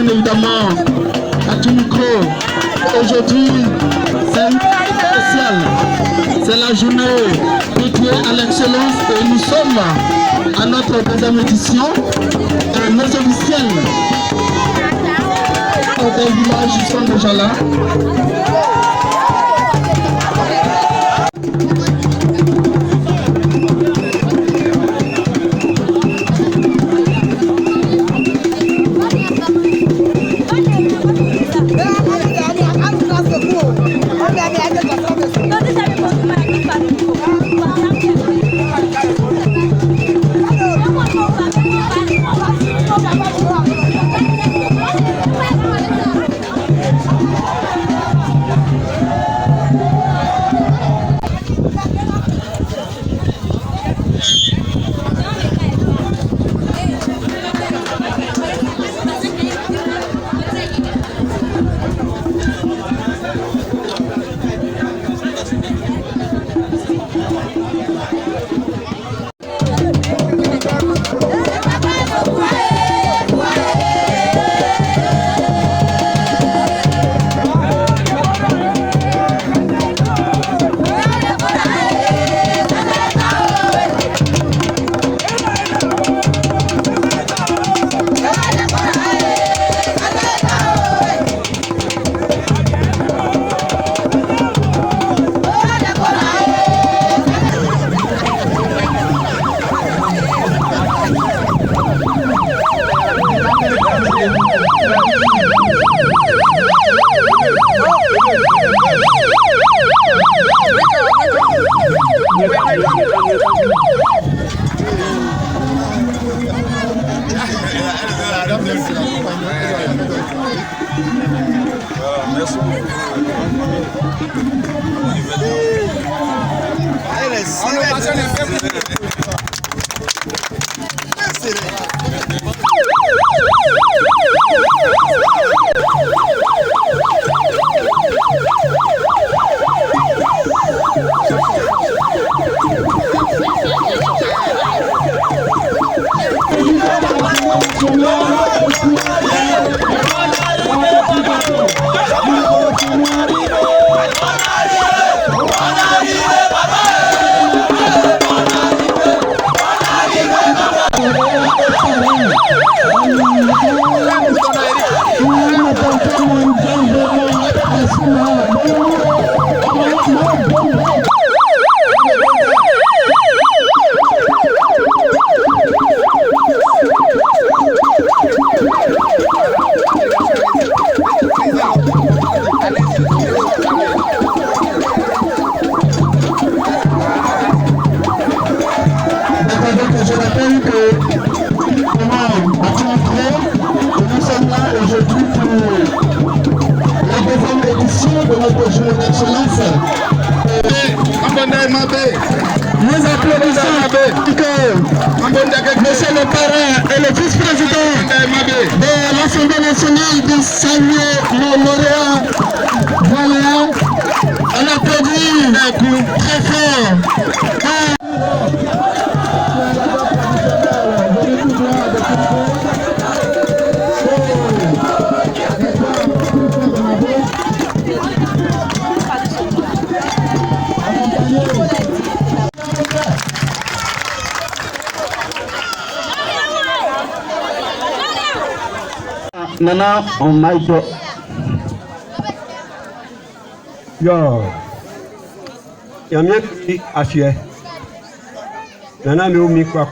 bien évidemment à tout micro. Aujourd'hui, c'est spécial. C'est la journée dédiée à l'excellence et nous sommes à notre deuxième édition. Et nos officiels des villages sont déjà là. Merci Nous applaudissons monsieur le parrain et le vice-président de l'Assemblée nationale de saluer nos lauréats. Voilà, on applaudit très fort. Nana on mic. Yo, yamia ki afie. Nana mi umi kwa.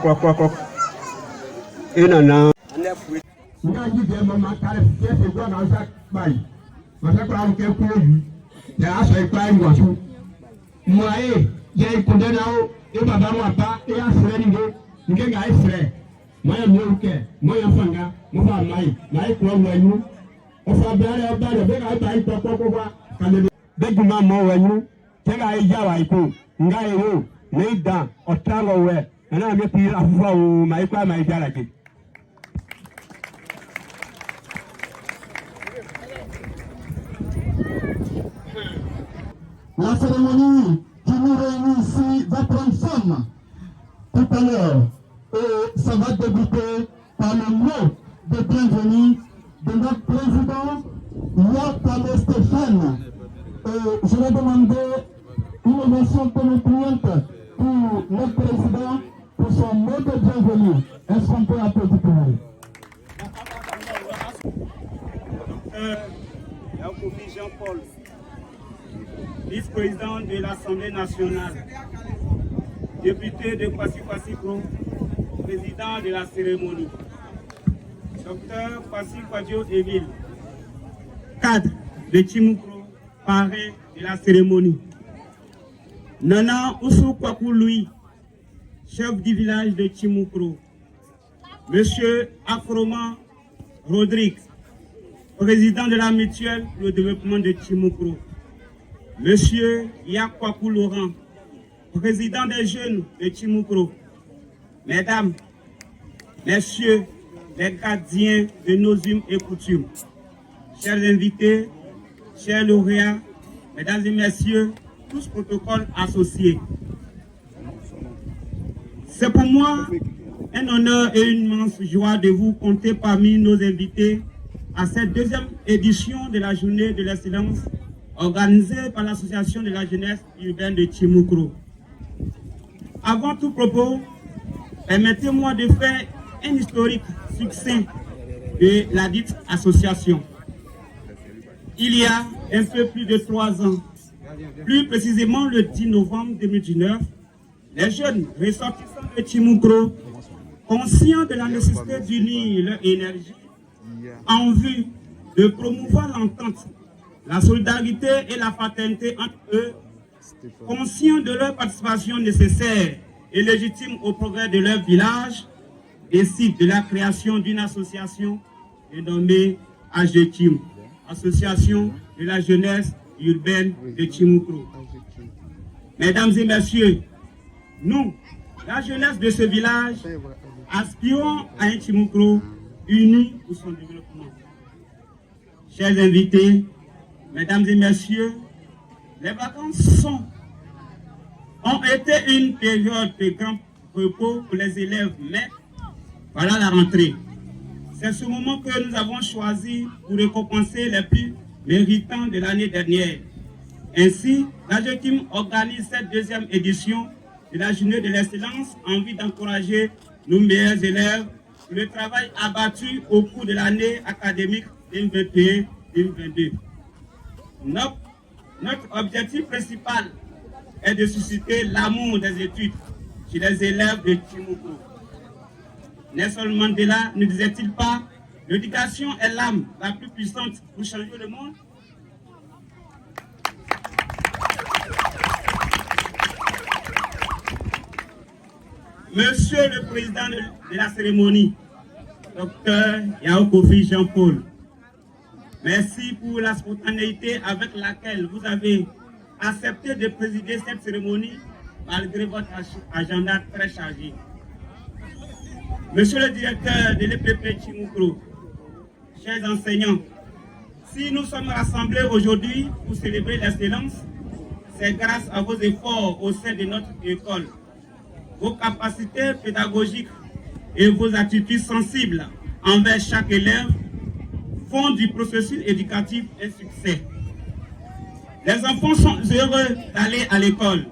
Nana. Nga yi de mama kare fiye gwa na sa bai. Masa kwa nke ku yi. Ya asa ikwa ngwasu. Mwae je ikunde na o e baba wa ba e asre nge ga asre. Moya mwoke, moya fanga, mofa mai, na ikwa wanyu. Ofa bare be ga ta ikwa kwa kale be juma mo wanyu. Te ga ya wa iku. Nga ewo, ne da otango we. Na me pi afufa o mai kwa mai jara ke. La cérémonie qui nous réunit ici va prendre forme tout à l'heure. Et ça va débuter par le mot de bienvenue de notre président, Yakale Stéphane. Je vais demander une ovation pénétrante pour notre président pour son mot de bienvenue. Est-ce qu'on peut applaudir pour lui? Yaoukofi Jean-Paul, vice-président de l'Assemblée nationale, député de Kwasi-Kwasi-Kro, président de la cérémonie, Dr Kwasi Kwadjo-Emile, cadre de Tchimoukro, parrain de la cérémonie, Nana Oussou Kwaku Louis, chef du village de Tchimoukro, Monsieur Akroma Rodrigue, président de la mutuelle pour le développement de Tchimoukro, Monsieur Yakwaku Laurent, président des jeunes de Tchimoukro, Mesdames, Messieurs, les gardiens de nos humes et coutumes, chers invités, chers lauréats, Mesdames et Messieurs, tous protocoles associés. C'est pour moi un honneur et une immense joie de vous compter parmi nos invités à cette deuxième édition de la journée de l'excellence organisée par l'Association de la jeunesse urbaine de Tchimoukro. Avant tout propos, permettez-moi de faire un historique succinct de la dite association. Il y a un peu plus de 3 ans, plus précisément le 10 novembre 2019, les jeunes ressortissants de Tchimoukro, conscients de la nécessité d'unir leur énergie en vue de promouvoir l'entente, la solidarité et la fraternité entre eux, conscients de leur participation nécessaire et légitime au progrès de leur village, décident de la création d'une association dénommée AGETIM, Association de la jeunesse urbaine de Tchimoukro. Mesdames et messieurs, nous, la jeunesse de ce village, aspirons à un Tchimoukro uni pour son développement. Chers invités, mesdames et messieurs, les vacances ont été une période de grand repos pour les élèves, mais voilà la rentrée. C'est ce moment que nous avons choisi pour récompenser les plus méritants de l'année dernière. Ainsi, l'AGETIM organise cette deuxième édition de la journée de l'excellence en vue d'encourager nos meilleurs élèves pour le travail abattu au cours de l'année académique 2021-2022. Notre objectif principal est de susciter l'amour des études chez les élèves de Tchimoukro. Nelson Mandela ne disait-il pas « L'éducation est l'âme la plus puissante pour changer le monde ». Monsieur le Président de la cérémonie, Dr Yaoukofi Jean-Paul, merci pour la spontanéité avec laquelle vous avez accepté de présider cette cérémonie malgré votre agenda très chargé. Monsieur le directeur de l'EPP Tchimoukro, chers enseignants, si nous sommes rassemblés aujourd'hui pour célébrer l'excellence, c'est grâce à vos efforts au sein de notre école. Vos capacités pédagogiques et vos attitudes sensibles envers chaque élève font du processus éducatif un succès. Les enfants sont heureux d'aller à l'école,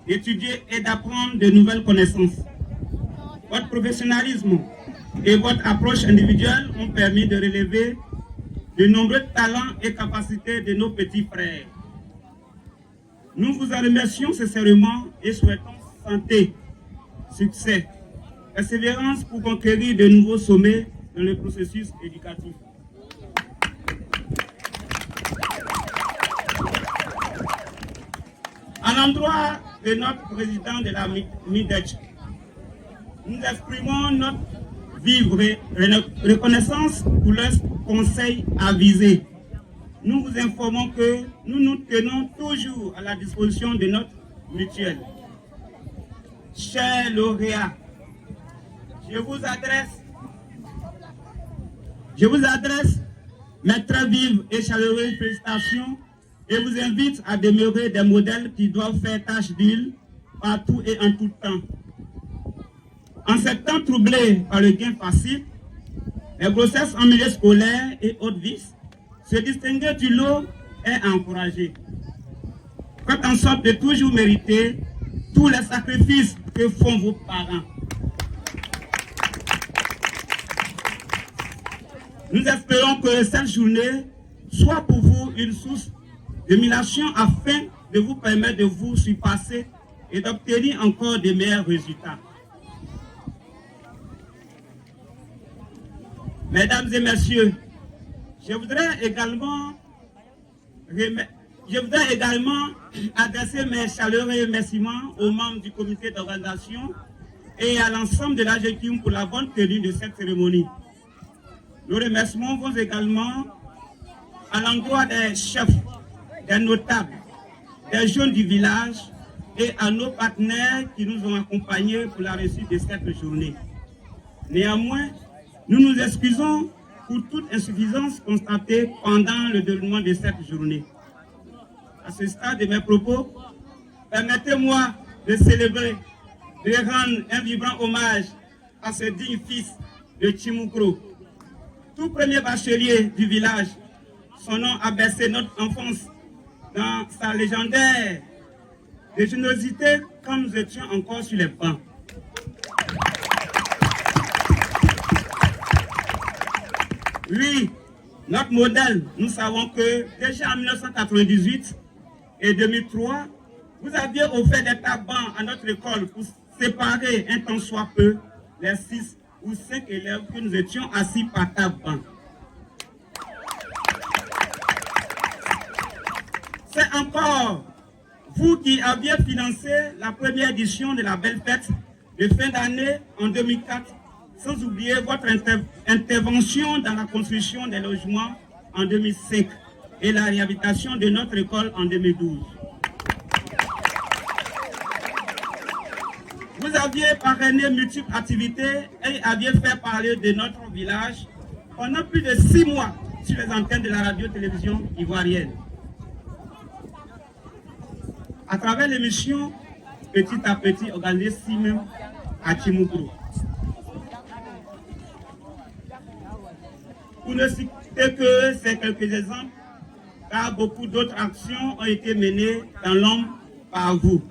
d'étudier et d'apprendre de nouvelles connaissances. Votre professionnalisme et votre approche individuelle ont permis de relever de nombreux talents et capacités de nos petits frères. Nous vous en remercions sincèrement et souhaitons santé, succès, persévérance pour conquérir de nouveaux sommets dans le processus éducatif. À l'endroit de notre président de la MIDEC, nous exprimons notre vive reconnaissance pour leurs conseils avisés. Nous vous informons que nous nous tenons toujours à la disposition de notre mutuelle. Chers lauréats, je vous adresse mes très vives et chaleureuses félicitations et vous invite à demeurer des modèles qui doivent faire tache d'huile partout et en tout temps. En ces temps troublés par le gain facile, les grossesses en milieu scolaire et autres vices, se distinguer du lot est encouragé. Faites en sorte de toujours mériter tous les sacrifices que font vos parents. Nous espérons que cette journée soit pour vous une source d'émulation afin de vous permettre de vous surpasser et d'obtenir encore de meilleurs résultats. Mesdames et messieurs, je voudrais également adresser mes chaleureux remerciements aux membres du comité d'organisation et à l'ensemble de l'AGECIM pour la bonne tenue de cette cérémonie. Nos remerciements vont également à l'endroit des chefs, des notables, des jeunes du village et à nos partenaires qui nous ont accompagnés pour la réussite de cette journée. Néanmoins, nous nous excusons pour toute insuffisance constatée pendant le déroulement de cette journée. À ce stade de mes propos, permettez-moi de célébrer, de rendre un vibrant hommage à ce digne fils de Tchimoukro, tout premier bachelier du village. Son nom a bercé notre enfance dans sa légendaire de générosité quand nous étions encore sur les bancs. Lui, notre modèle, nous savons que déjà en 1998 et 2003, vous aviez offert des tables à notre école pour séparer un tant soit peu les 6 ou 5 élèves que nous étions assis par table. C'est encore vous qui aviez financé la première édition de la belle fête de fin d'année en 2004, sans oublier votre intervention dans la construction des logements en 2005 et la réhabilitation de notre école en 2012. Vous aviez parrainé multiples activités et aviez fait parler de notre village pendant plus de 6 mois sur les antennes de la radio-télévision ivoirienne. À travers l'émission Petit à Petit, organisée ici même à Tchimoukro. Pour ne citer que ces quelques exemples, car beaucoup d'autres actions ont été menées dans l'ombre par vous.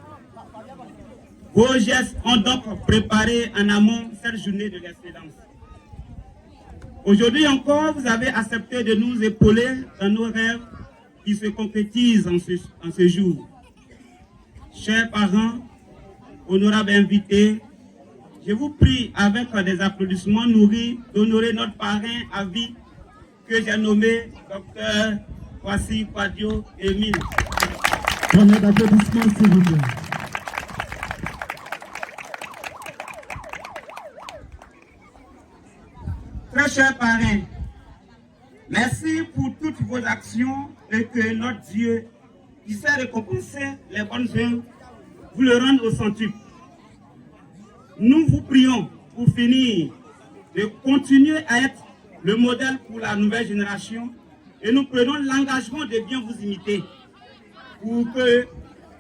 Vos gestes ont donc préparé en amont cette journée de l'excellence. Aujourd'hui encore, vous avez accepté de nous épauler dans nos rêves qui se concrétisent en ce jour. Chers parents, honorables invités, je vous prie avec des applaudissements nourris d'honorer notre parrain à vie que j'ai nommé Dr Kwasi Kwadio Emile. Prenez d'applaudissements, s'il vous plaît. Très chers parrains, merci pour toutes vos actions et que notre Dieu, qui sait récompenser les bonnes œuvres, vous le rende au centuple. Nous vous prions pour finir de continuer à être le modèle pour la nouvelle génération et nous prenons l'engagement de bien vous imiter pour que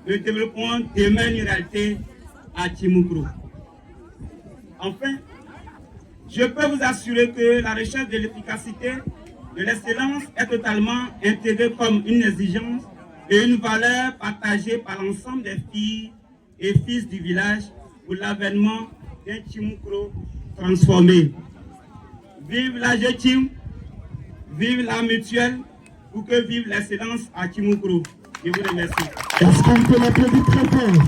le développement demeure une réalité à Tchimoukro. Enfin, je peux vous assurer que la recherche de l'efficacité, de l'excellence est totalement intégrée comme une exigence et une valeur partagée par l'ensemble des filles et fils du village pour l'avènement d'un Tchimoukro transformé. Vive la GECIM, vive la mutuelle, pour que vive l'excellence à Tchimoukro. Je vous remercie. Est-ce qu'on peut l'applaudir très fort?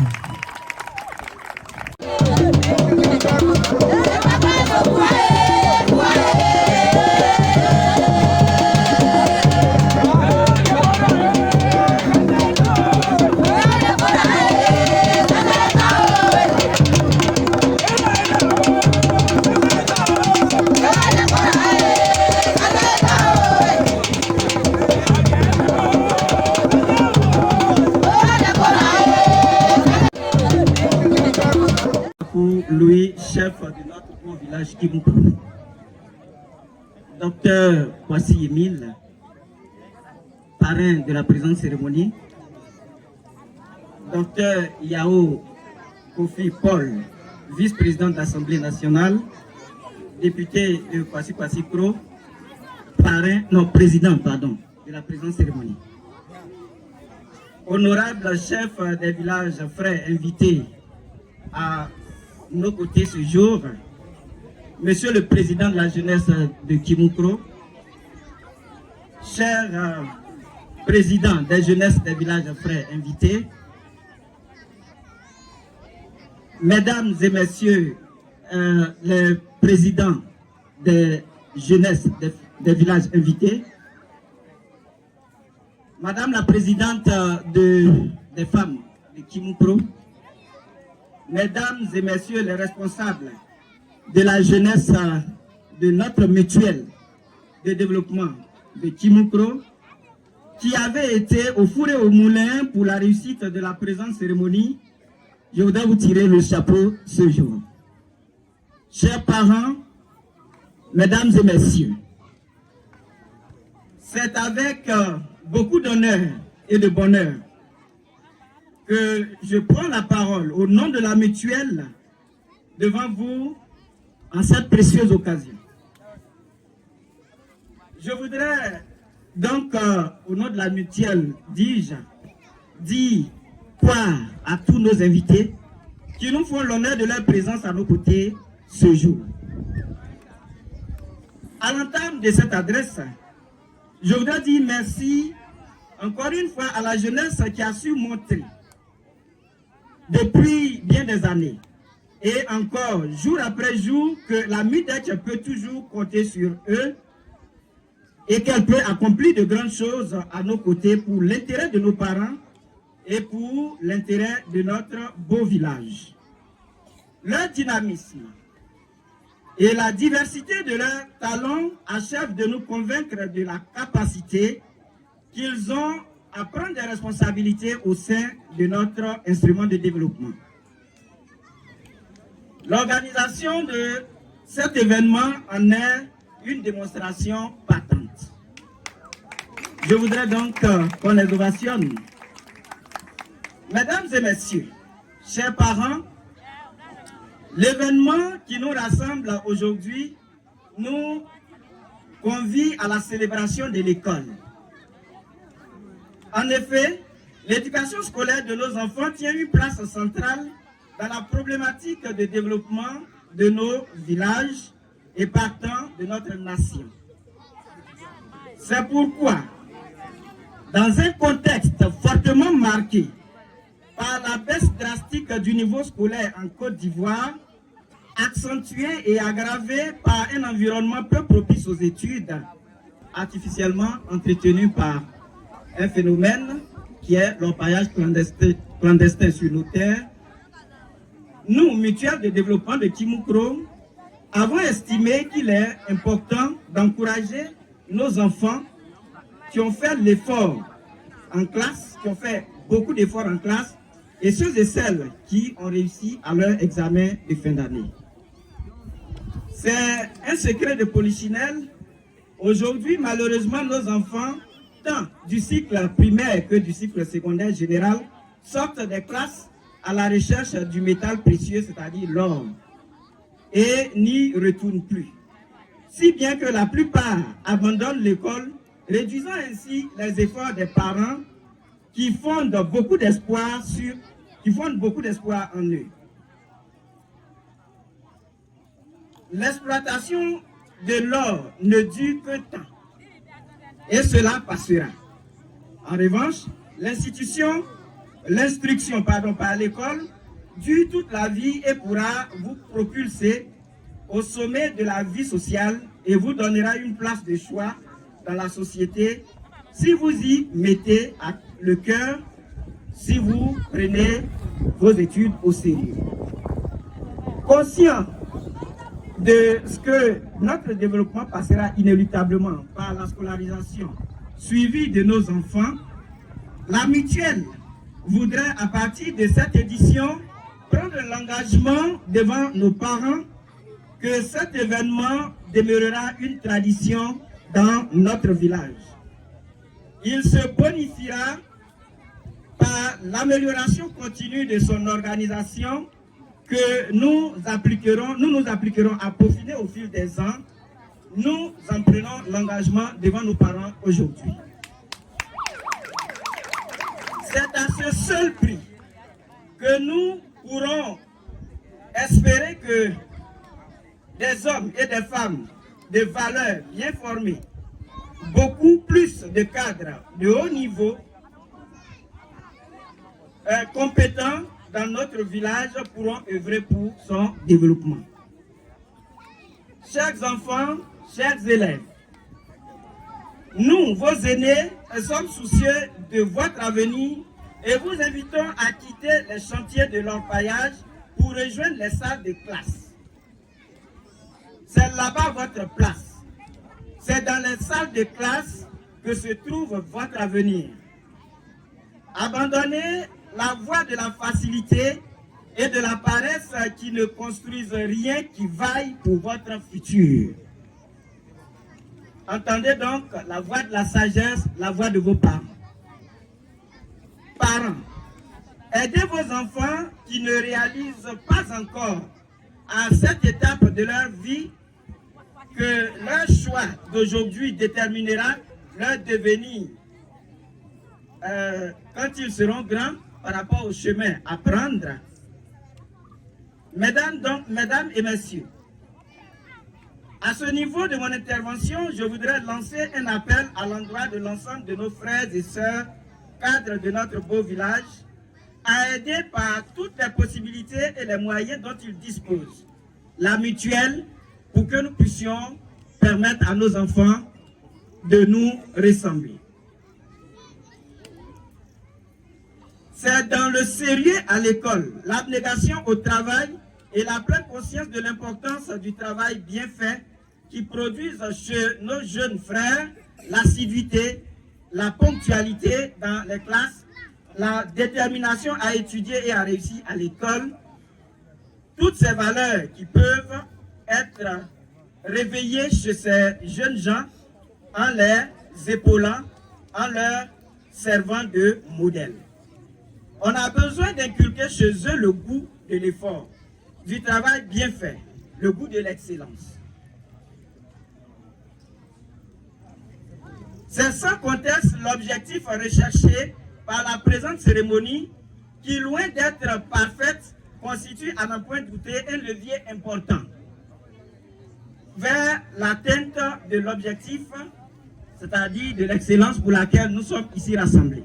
Louis, chef de notre bon village Tchimoukro. Docteur Kwasi Emile, parrain de la présente cérémonie. Docteur Yao Kofi Paul, vice-président de l'Assemblée nationale. député de Kwasi-Kwasi-Kro, président de la présente cérémonie. Honorable chef des villages frères invités à nos côtés ce jour, Monsieur le Président de la jeunesse de Kimukro, cher Président des jeunesses des villages frères invités, Mesdames et Messieurs les présidents des jeunesses des villages invités, Madame la Présidente des femmes de Kimukro, Mesdames et Messieurs les responsables de la jeunesse de notre mutuelle de développement de Kimukro, qui avait été au four et au moulin pour la réussite de la présente cérémonie, je voudrais vous tirer le chapeau ce jour. Chers parents, mesdames et messieurs, c'est avec beaucoup d'honneur et de bonheur que je prends la parole au nom de la mutuelle devant vous en cette précieuse occasion. Je voudrais donc, au nom de la mutuelle, dire quoi à tous nos invités qui nous font l'honneur de leur présence à nos côtés ce jour. À l'entame de cette adresse, je voudrais dire merci encore une fois à la jeunesse qui a su montrer depuis bien des années et encore jour après jour que la MUDEC peut toujours compter sur eux et qu'elle peut accomplir de grandes choses à nos côtés pour l'intérêt de nos parents et pour l'intérêt de notre beau village. Leur dynamisme et la diversité de leurs talents achèvent de nous convaincre de la capacité qu'ils ont à prendre des responsabilités au sein de notre instrument de développement. L'organisation de cet événement en est une démonstration patente. Je voudrais donc qu'on les ovationne. Mesdames et messieurs, chers parents, l'événement qui nous rassemble aujourd'hui nous convie à la célébration de l'école. En effet, l'éducation scolaire de nos enfants tient une place centrale dans la problématique de développement de nos villages et partant de notre nation. C'est pourquoi, dans un contexte fortement marqué par la baisse drastique du niveau scolaire en Côte d'Ivoire, accentuée et aggravée par un environnement peu propice aux études, artificiellement entretenu par un phénomène qui est l'orpaillage clandestin sur nos terres, nous, mutuelle de développement de Kimukro, avons estimé qu'il est important d'encourager nos enfants qui ont fait l'effort en classe, qui ont fait beaucoup d'efforts en classe, et ceux et celles qui ont réussi à leur examen de fin d'année. C'est un secret de polichinelle. Aujourd'hui, malheureusement, nos enfants, tant du cycle primaire que du cycle secondaire général, sortent des classes à la recherche du métal précieux, c'est-à-dire l'or, et n'y retournent plus. Si bien que la plupart abandonnent l'école, réduisant ainsi les efforts des parents qui fondent beaucoup d'espoir en eux. L'exploitation de l'or ne dure que temps, et cela passera. En revanche, l'instruction par l'école dure toute la vie et pourra vous propulser au sommet de la vie sociale et vous donnera une place de choix dans la société si vous y mettez le cœur, si vous prenez vos études au sérieux. Conscient de ce que notre développement passera inéluctablement par la scolarisation suivie de nos enfants, la mutuelle voudrait à partir de cette édition prendre l'engagement devant nos parents que cet événement demeurera une tradition dans notre village. Il se bonifiera par l'amélioration continue de son organisation que nous nous appliquerons à peaufiner au fil des ans. Nous en prenons l'engagement devant nos parents aujourd'hui. C'est à ce seul prix que nous pourrons espérer que des hommes et des femmes de valeurs bien formés, beaucoup plus de cadres de haut niveau, compétents dans notre village pourront œuvrer pour son développement. Chers enfants, chers élèves, nous, vos aînés, sommes soucieux de votre avenir et vous invitons à quitter les chantiers de l'orpaillage pour rejoindre les salles de classe. C'est là-bas votre place. C'est dans les salles de classe que se trouve votre avenir. Abandonnez la voie de la facilité et de la paresse qui ne construisent rien qui vaille pour votre futur. Entendez donc la voix de la sagesse, la voix de vos parents. Parents, aidez vos enfants qui ne réalisent pas encore à cette étape de leur vie que leur choix d'aujourd'hui déterminera leur devenir quand ils seront grands par rapport au chemin à prendre. Mesdames et messieurs, à ce niveau de mon intervention, je voudrais lancer un appel à l'endroit de l'ensemble de nos frères et sœurs, cadres de notre beau village, à aider par toutes les possibilités et les moyens dont ils disposent la mutuelle pour que nous puissions permettre à nos enfants de nous ressembler. C'est dans le sérieux à l'école, l'abnégation au travail et la pleine conscience de l'importance du travail bien fait qui produisent chez nos jeunes frères l'assiduité, la ponctualité dans les classes, la détermination à étudier et à réussir à l'école, toutes ces valeurs qui peuvent être réveillées chez ces jeunes gens en les épaulant, en leur servant de modèle. On a besoin d'inculquer chez eux le goût de l'effort, du travail bien fait, le goût de l'excellence. C'est sans conteste l'objectif recherché par la présente cérémonie qui, loin d'être parfaite, constitue à n'en point douter un levier important vers l'atteinte de l'objectif, c'est-à-dire de l'excellence pour laquelle nous sommes ici rassemblés.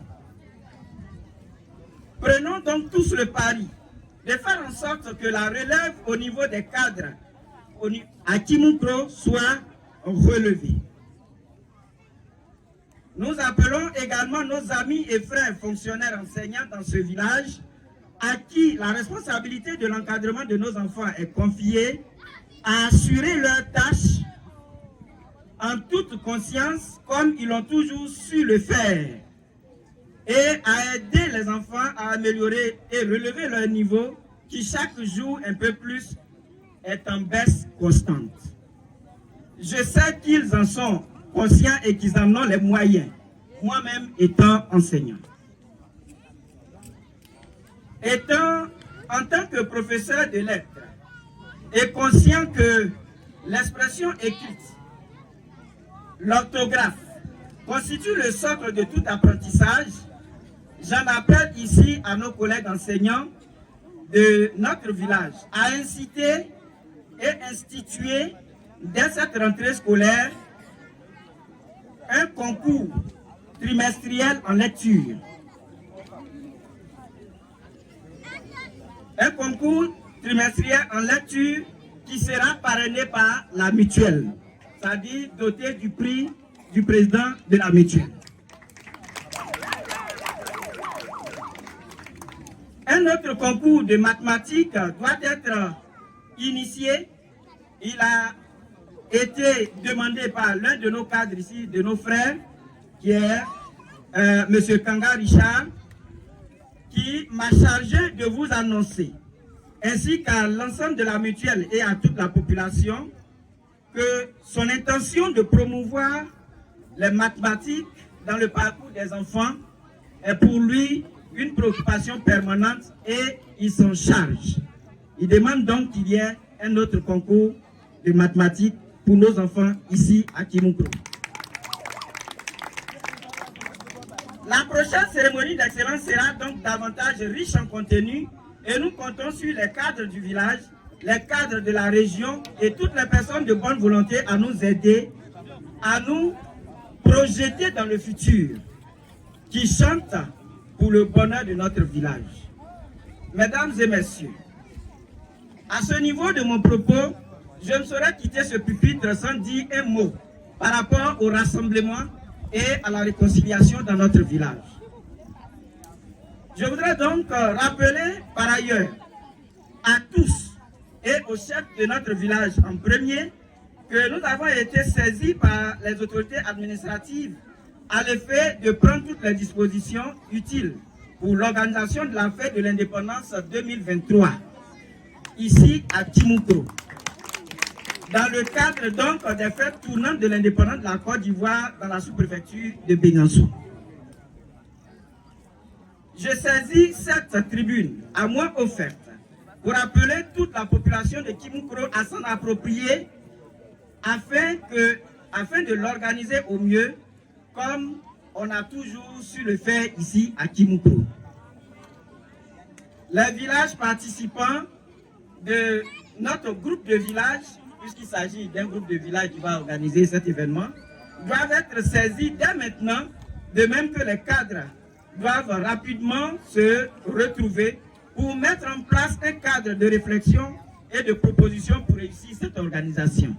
Prenons donc tous le pari de faire en sorte que la relève au niveau des cadres à Kimukro soit relevée. Nous appelons également nos amis et frères fonctionnaires enseignants dans ce village à qui la responsabilité de l'encadrement de nos enfants est confiée à assurer leurs tâches en toute conscience comme ils ont toujours su le faire et à aider les enfants à améliorer et relever leur niveau qui chaque jour un peu plus est en baisse constante. Je sais qu'ils en sont conscients et qu'ils en ont les moyens, moi-même étant enseignant. En tant que professeur de lettres, et conscient que l'expression écrite, l'orthographe, constitue le socle de tout apprentissage, j'en appelle ici à nos collègues enseignants de notre village à inciter et instituer dès cette rentrée scolaire un concours trimestriel en lecture. Un concours trimestriel en lecture qui sera parrainé par la mutuelle, c'est-à-dire doté du prix du président de la mutuelle. Un autre concours de mathématiques doit être initié. Il a été demandé par l'un de nos cadres ici, de nos frères, qui est M. Kanga Richard, qui m'a chargé de vous annoncer, ainsi qu'à l'ensemble de la mutuelle et à toute la population, que son intention de promouvoir les mathématiques dans le parcours des enfants est pour lui une préoccupation permanente et il s'en charge. Il demande donc qu'il y ait un autre concours de mathématiques pour nos enfants ici à Kimounkro. La prochaine cérémonie d'excellence sera donc davantage riche en contenu et nous comptons sur les cadres du village, les cadres de la région et toutes les personnes de bonne volonté à nous aider, à nous projeter dans le futur, qui chantent pour le bonheur de notre village. Mesdames et messieurs, à ce niveau de mon propos, je ne saurais quitter ce pupitre sans dire un mot par rapport au rassemblement et à la réconciliation dans notre village. Je voudrais donc rappeler par ailleurs à tous et aux chefs de notre village en premier que nous avons été saisis par les autorités administratives à l'effet de prendre toutes les dispositions utiles pour l'organisation de la fête de l'indépendance 2023 ici à Kimounkro, dans le cadre donc des fêtes tournantes de l'indépendance de la Côte d'Ivoire dans la sous-préfecture de Bégansou. Je saisis cette tribune à moi offerte pour appeler toute la population de Kimounkro à s'en approprier afin de l'organiser au mieux comme on a toujours su le faire ici à Kimounkro. Les villages participants de notre groupe de villages, puisqu'il s'agit d'un groupe de villages qui va organiser cet événement, doivent être saisis dès maintenant, de même que les cadres doivent rapidement se retrouver pour mettre en place un cadre de réflexion et de proposition pour réussir cette organisation.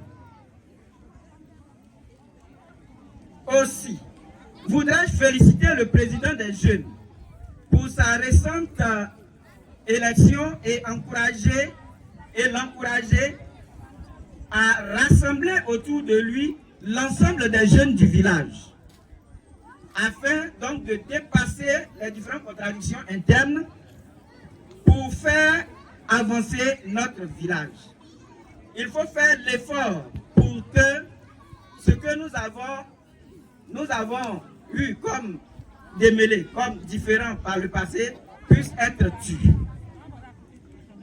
Aussi, voudrais-je féliciter le président des jeunes pour sa récente élection et l'encourager à rassembler autour de lui l'ensemble des jeunes du village, afin donc de dépasser les différentes contradictions internes pour faire avancer notre village. Il faut faire l'effort pour que ce que nous avons eu comme démêlés, comme différents par le passé, puisse être tué.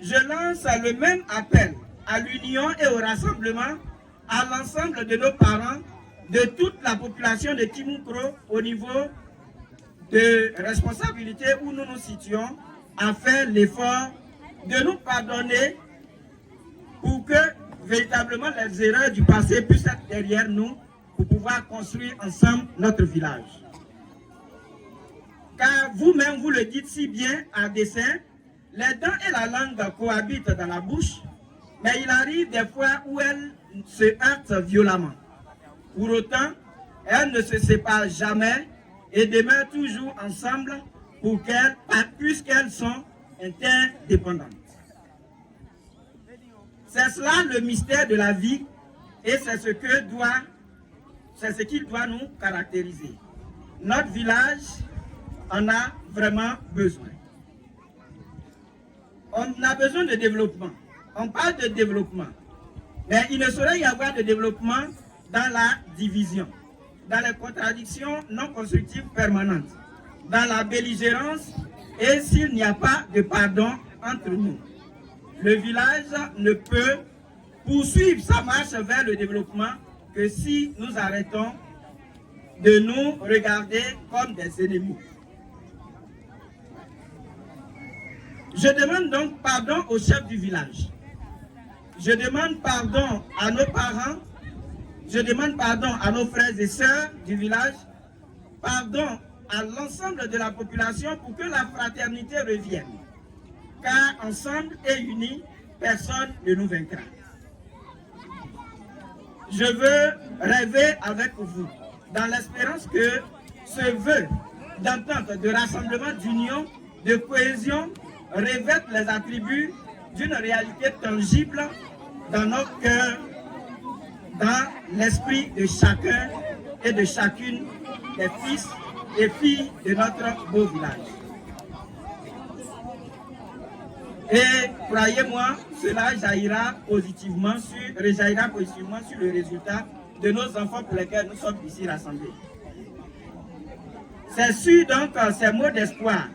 Je lance le même appel à l'union et au rassemblement à l'ensemble de nos parents, de toute la population de Kimounkro au niveau de responsabilité où nous nous situons, à faire l'effort de nous pardonner pour que véritablement les erreurs du passé puissent être derrière nous pour pouvoir construire ensemble notre village. Car vous-même, vous le dites si bien à dessein, les dents et la langue cohabitent dans la bouche, mais il arrive des fois où elles se heurtent violemment. Pour autant, elles ne se séparent jamais et demeurent toujours ensemble puisqu'elles sont interdépendantes. C'est cela le mystère de la vie et c'est ce qui doit nous caractériser. Notre village en a vraiment besoin. On a besoin de développement. On parle de développement. Mais il ne saurait y avoir de développement dans la division, dans les contradictions non constructives permanentes, dans la belligérance et s'il n'y a pas de pardon entre nous. Le village ne peut poursuivre sa marche vers le développement que si nous arrêtons de nous regarder comme des ennemis. Je demande donc pardon au chef du village. Je demande pardon à nos parents. Je demande pardon à nos frères et sœurs du village. Pardon à l'ensemble de la population pour que la fraternité revienne. Car ensemble et unis, personne ne nous vaincra. Je veux rêver avec vous dans l'espérance que ce vœu d'entente, de rassemblement, d'union, de cohésion revêt les attributs d'une réalité tangible dans nos cœurs, dans l'esprit de chacun et de chacune des fils et filles de notre beau village. Et croyez-moi, cela rejaillira positivement sur le résultat de nos enfants pour lesquels nous sommes ici rassemblés. C'est sur donc ces mots d'espoir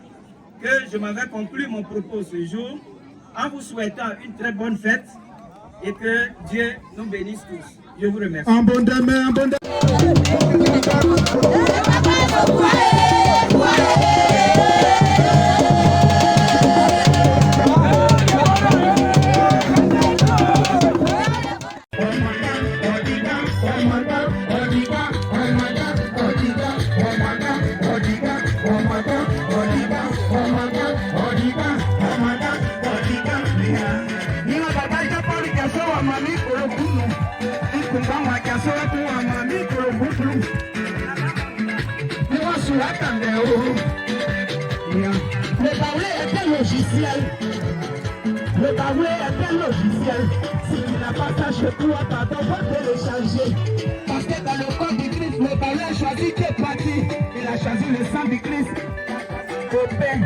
que je m'avais conclu mon propos ce jour en vous souhaitant une très bonne fête et que Dieu nous bénisse tous. Je vous remercie. Un bon demain, un bon demain. Le baoulé est un logiciel. Le baoulé est un logiciel. Si tu n'as pas ça chez toi, pardon, va télécharger. Parce que dans le corps du Christ, le baoulé a choisi qui est parti. Il a choisi le sang du Christ. Au pain,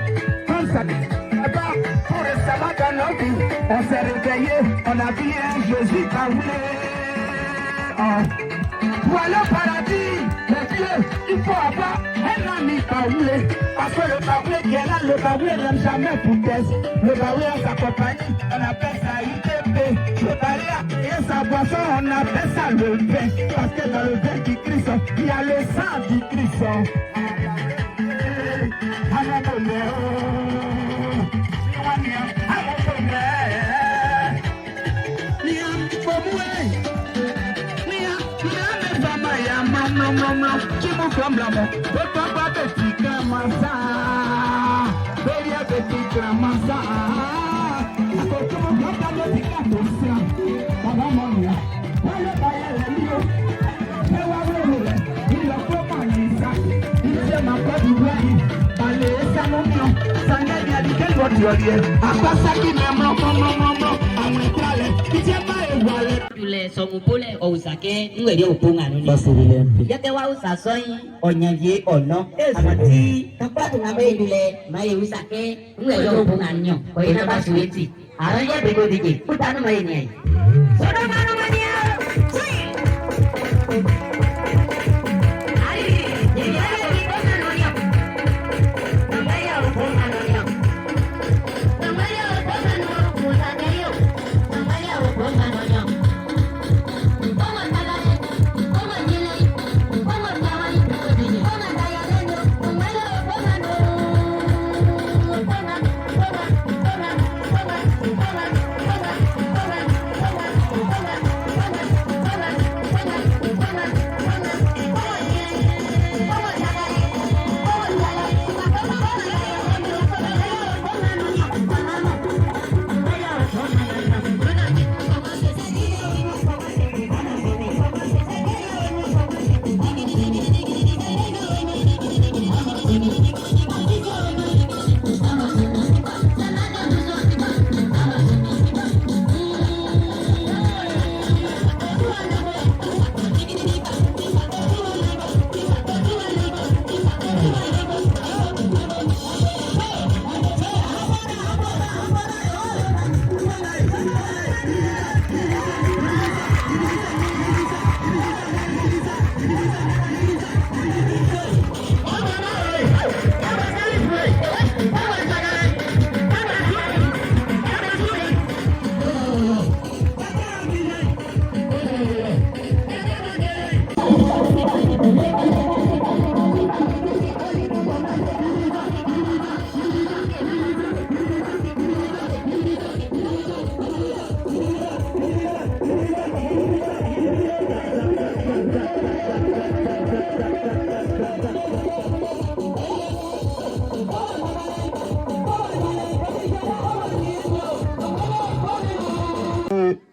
comme ça. D'abord, tout récemment dans nos vies, on s'est réveillé, on a vu un Jésus baoulé. Pour aller au paradis, mon Dieu, il faut avoir un ami baoulé. Parce que le baoulé qui est là, le baoulé n'aime jamais foutaise. Le baoulé a sa compagnie, on appelle ça ITP. Le baoulé et sa boisson, on appelle ça le vin. Parce que dans le vin du Christ, il y a le sang du Christ. Somupole Osake, Nwere Opunga Nuni. Yake wa usasoi, Onyaye Ono, Amati, Tapatu Nabele, Maye Usake, Nwere Opunga Nyo, Oina Basueti, Araya Begodiki, Putano Mayne. Sodomano Mania!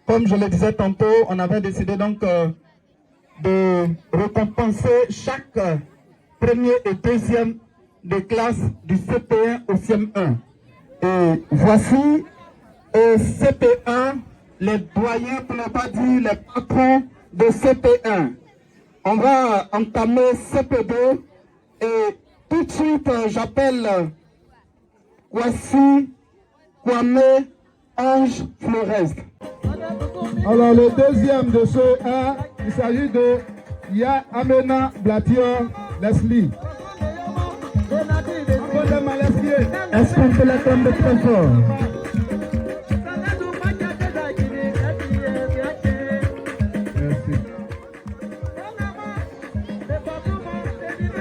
Comme je le disais tantôt, on avait décidé donc de récompenser chaque premier et deuxième de classe du CP1 au CM1. Et voici au CP1 les doyens, pour ne pas dire les patrons de CP1. On va entamer CP2 et tout de suite j'appelle Kwasi Kwame Ange Florest. Alors le deuxième de ce 1, il s'agit de Ya Amena Blatior Leslie. Est-ce qu'on peut l'attendre très fort?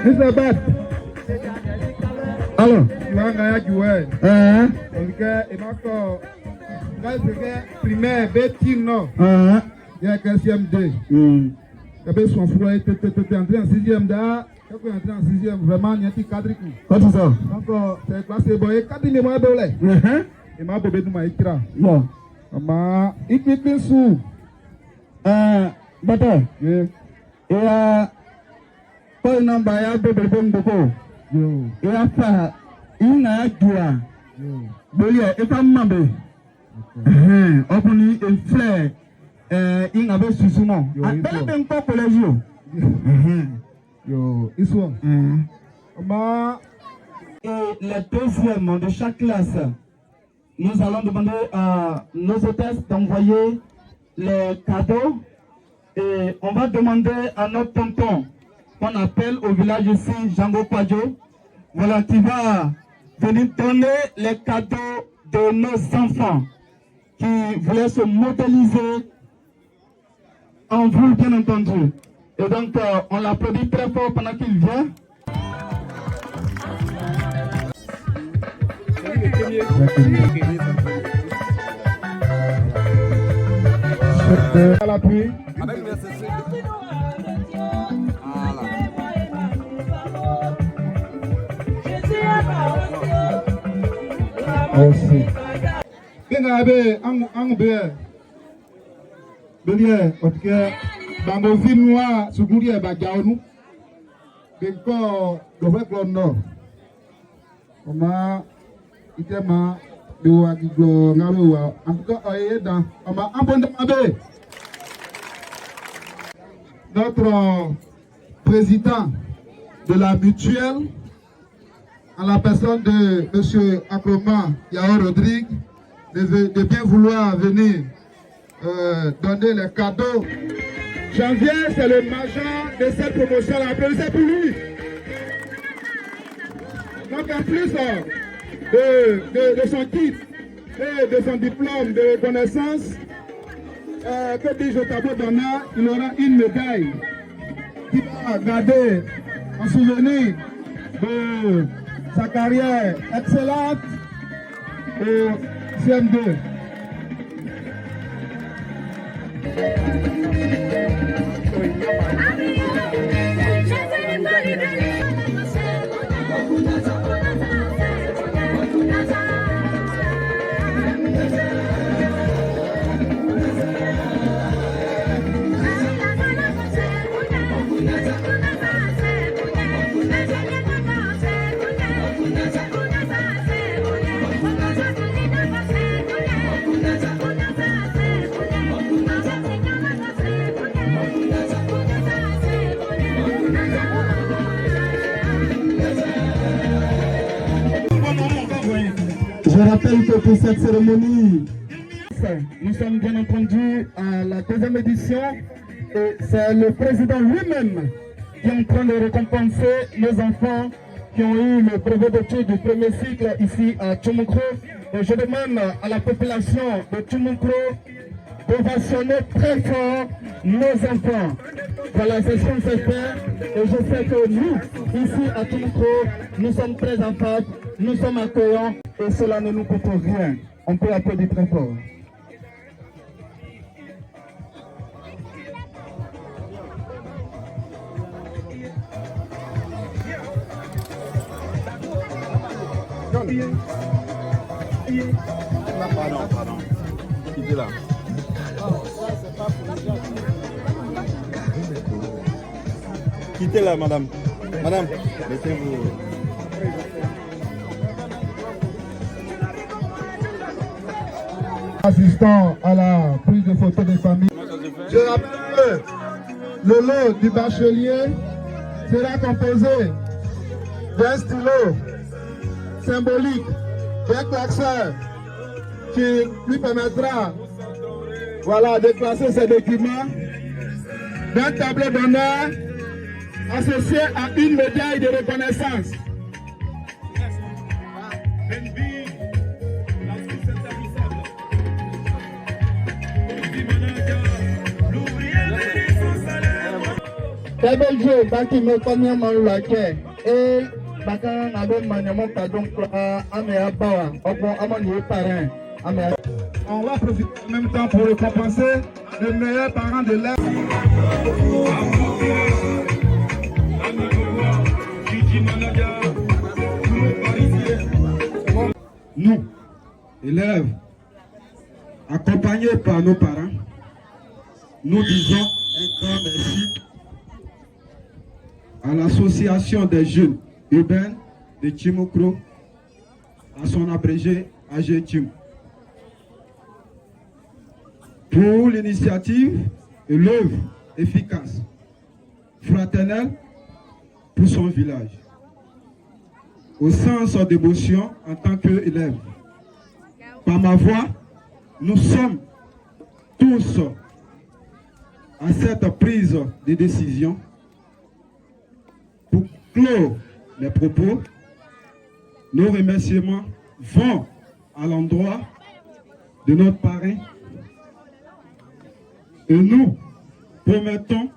Mr. Bat. Alors, Manga joué. hein? Parce que, il m'a encore. Quand c'est primaire, bétine, Hein? il y a qu'un CM2. Hmm. Il y avait son frère, il était entré en 6e là. Quand il est entré en 6e, vraiment, il y a un petit cadre. Quoi tout ça? Donc, c'est quoi, c'est bon. Et quand il est mort, il m'a bébé de ma écran. Bon. Maman, il est sous. Bata, Yeah. pas une embaya bébé bon beaucoup. Yo. Et à faire, il n'a pas Bolia, et pas mambe. Opuni et frère, il n'avait souvent. À peine pas collège. Yo, ils sont. Maman. Et les deuxièmes de chaque classe, nous allons demander à nos hôtesses d'envoyer les cadeaux. Et on va demander à notre tonton qu'on appelle au village ici, Django Padjo, voilà, qui va venir donner les cadeaux de nos enfants qui voulaient se modéliser en vous, bien entendu. Et donc, on l'applaudit très fort pendant qu'il vient. À l'appui. Merci. Bengabe, angbe. Belie, otke, bango vinwa, suguri ba jaonu. Benko, dowe klono. Oma, itema, dewa gigo ngaruwa. Anko oyeda, oma ambonde mabe. Notre président de la mutuelle, en la personne de M. Akroma Yao Rodrigue, de bien vouloir venir donner les cadeaux. Janvier, c'est le major de cette promotion. Applaudissez pour lui. Donc en plus de son titre et de son diplôme de reconnaissance, que dis-je au tableau d'honneur, il aura une médaille qui va garder en souvenir de sa carrière excellente au CM2. Je rappelle que pour cette cérémonie, nous sommes bien entendu à la deuxième édition et c'est le président lui-même qui est en train de récompenser nos enfants qui ont eu le brevet d'études du premier cycle ici à Tchoumoukro. Et je demande à la population de Tchoumoukro d'ovationner très fort nos enfants. Voilà, c'est ce qu'on sait faire. Et je sais que nous, ici à Tchoumoukro, nous sommes très afables, nous sommes accueillants et cela ne nous coûte rien. On peut applaudir très fort. Pardon. Quittez là. Quittez là, madame. Madame, mettez-vous. Assistant à la prise de photo des familles. Je rappelle que le lot du bachelier sera composé d'un stylo symbolique, d'un classeur qui lui permettra de classer ses documents, d'un tableau d'honneur associé à une médaille de reconnaissance. Très bel jeu, Baki me connaît mon laquais. Et Baka n'avait maniement pas donc Amea Bawa, Amon parrain. On va profiter en même temps pour récompenser le meilleur parent de l'ère. Nous, élèves, accompagnés par nos parents, nous disons un grand merci à l'association des jeunes urbains de Tchimokro, à son abrégé AGTIM, pour l'initiative et l'œuvre efficace, fraternelle pour son village, au sens d'émotion en tant qu'élève. Par ma voix, nous sommes tous à cette prise de décision. Pour clore les propos, nos remerciements vont à l'endroit de notre parrain et nous promettons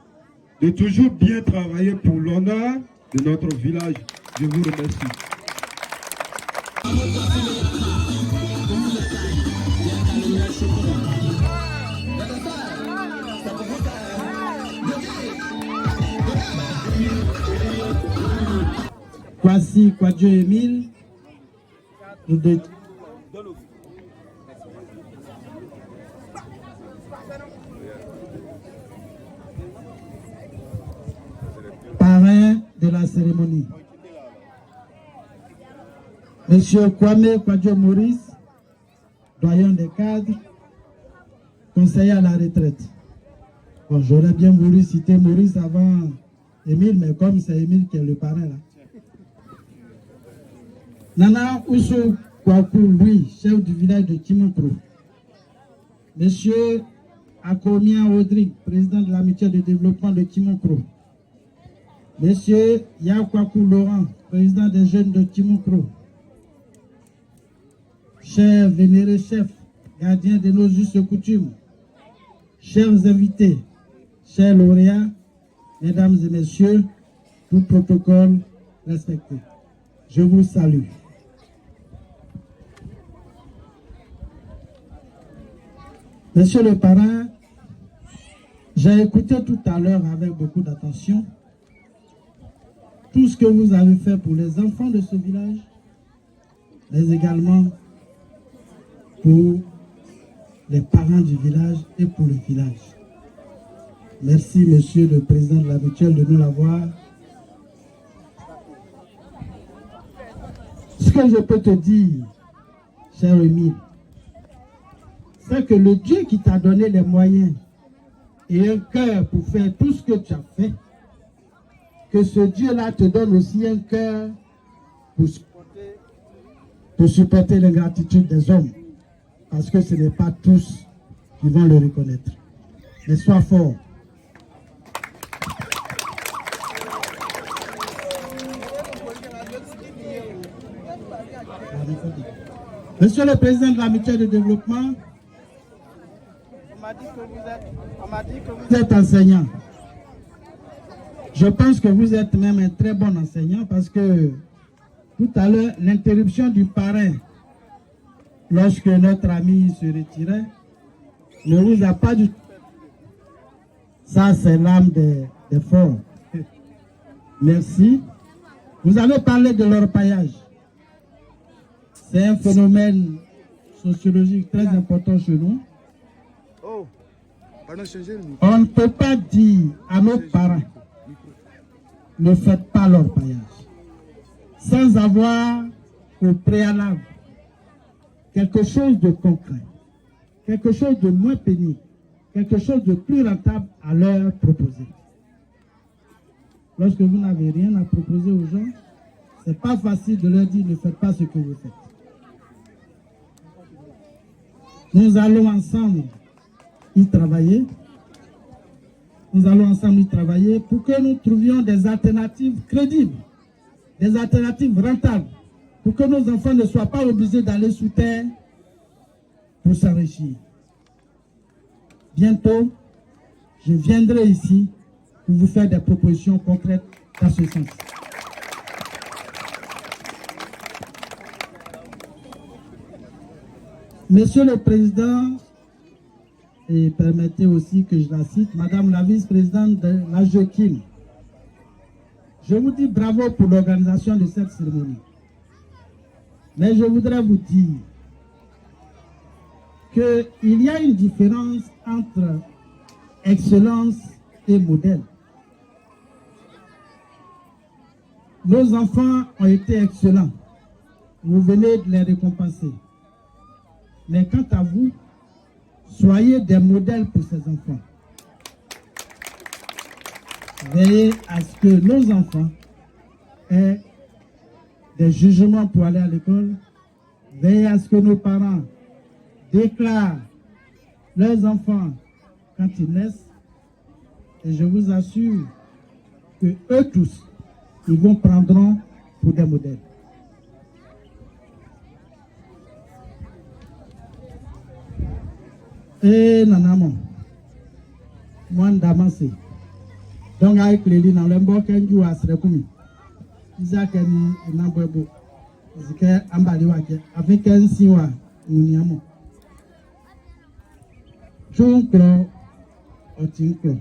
de toujours bien travailler pour l'honneur de notre village. Je vous remercie. Voici Kwadjo Emile. Parrain de la cérémonie. Monsieur Kwame Kwadjo Maurice, doyen des cadres, conseiller à la retraite. Bon, j'aurais bien voulu citer Maurice avant Émile, mais comme c'est Émile qui est le parrain là. Nana Ousso Kwaku, lui, chef du village de Tchimokro. Monsieur Akomia Audric, président de l'amitié de développement de Tchimokro. Monsieur Yakwaku Laurent, président des jeunes de Tchimokro. Chers vénérés chefs, gardiens de nos justes coutumes, chers invités, chers lauréats, mesdames et messieurs, tout protocole respecté. Je vous salue. Monsieur le parrain, j'ai écouté tout à l'heure avec beaucoup d'attention tout ce que vous avez fait pour les enfants de ce village, mais également pour les parents du village et pour le village. Merci, monsieur le président de la mutuelle, de nous l'avoir. Ce que je peux te dire, cher Émile, c'est que le Dieu qui t'a donné les moyens et un cœur pour faire tout ce que tu as fait, que ce Dieu-là te donne aussi un cœur pour supporter l'ingratitude des hommes, parce que ce n'est pas tous qui vont le reconnaître. Mais sois fort. Monsieur le président de la mutuelle de développement, on m'a dit que vous êtes enseignant. Je pense que vous êtes même un très bon enseignant parce que tout à l'heure, l'interruption du parrain, lorsque notre ami se retirait, ne vous a pas du tout. Ça, c'est l'âme des forts. Merci. Vous avez parlé de l'orpaillage. C'est un phénomène sociologique très important chez nous. On ne peut pas dire à nos parents, ne faites pas l'orpaillage, sans avoir au préalable quelque chose de concret, quelque chose de moins pénible, quelque chose de plus rentable à leur proposer. Lorsque vous n'avez rien à proposer aux gens, ce n'est pas facile de leur dire ne faites pas ce que vous faites. Nous allons ensemble y travailler. Nous allons ensemble y travailler pour que nous trouvions des alternatives crédibles, des alternatives rentables, pour que nos enfants ne soient pas obligés d'aller sous terre pour s'enrichir. Bientôt, je viendrai ici pour vous faire des propositions concrètes dans ce sens. Monsieur le Président, et permettez aussi que je la cite, Madame la vice-présidente de la JOKIM, je vous dis bravo pour l'organisation de cette cérémonie. Mais je voudrais vous dire qu'il y a une différence entre excellence et modèle. Nos enfants ont été excellents. Vous venez de les récompenser. Mais quant à vous, soyez des modèles pour ces enfants. Veillez à ce que nos enfants aient des jugements pour aller à l'école. Veillez à ce que nos parents déclarent leurs enfants quand ils naissent. Et je vous assure que eux tous, ils vous prendront pour des modèles. Et nanamo, moi ndamase. Donc avec les lignes dans le bord kenju asrekumi. Isaac ni nambwebo. Zike ambali wake. Avec un siwa uniamo. Chunklo otinklo.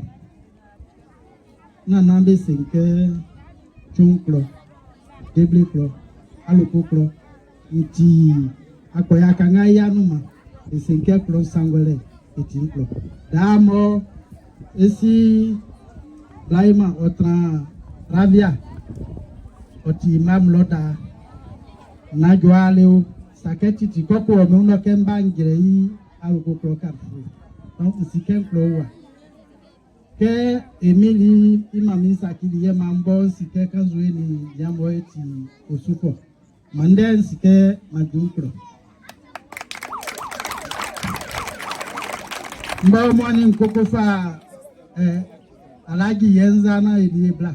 Nanambe senke chunklo. Debliklo. Alukoklo. Nti akoyaka ngaya numa. Esenke klo sangole. Etinklo. Damo esi Blaima otran Ravia oti Imam Loda Najwa Leo Saketi Tikoko Omuno Kemba Ngirei Aluko Kafu. Donc Siken Klowa. Ke Emily Imami Sakili Yemambo Sike Kazwe ni Yambo eti Osuko. Manden Sike Majunklo. Mba mwani mkokofa Alagi Yenzana Eliebla.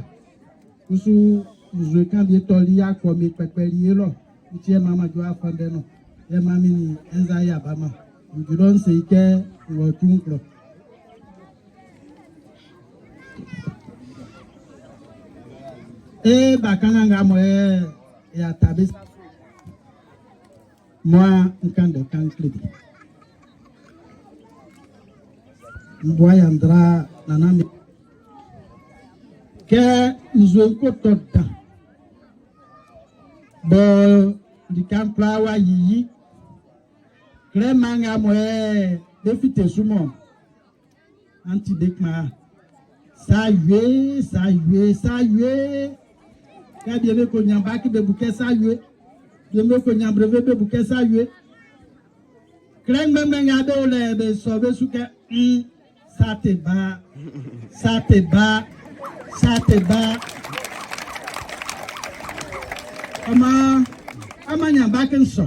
Kusu Zuekan de Tolia Komi Peperielo, which your mamma Joa Fandeno, your mammy Enzaya Bama. You don't say care or Tunklo. Bakananga Moe Yatabis. Moi, un can de country. Mboyandra Nanami. Que nous avons tout bon du camp Plawa Yi Clémanga Moé défité soumon anti-décma salué quand bien qu'on y a pas qui de bouquet salué bien qu'on y a brevet de bouquet salué Clémanga de le sauver sous que ça te bat ça te bat. Amanya backen so.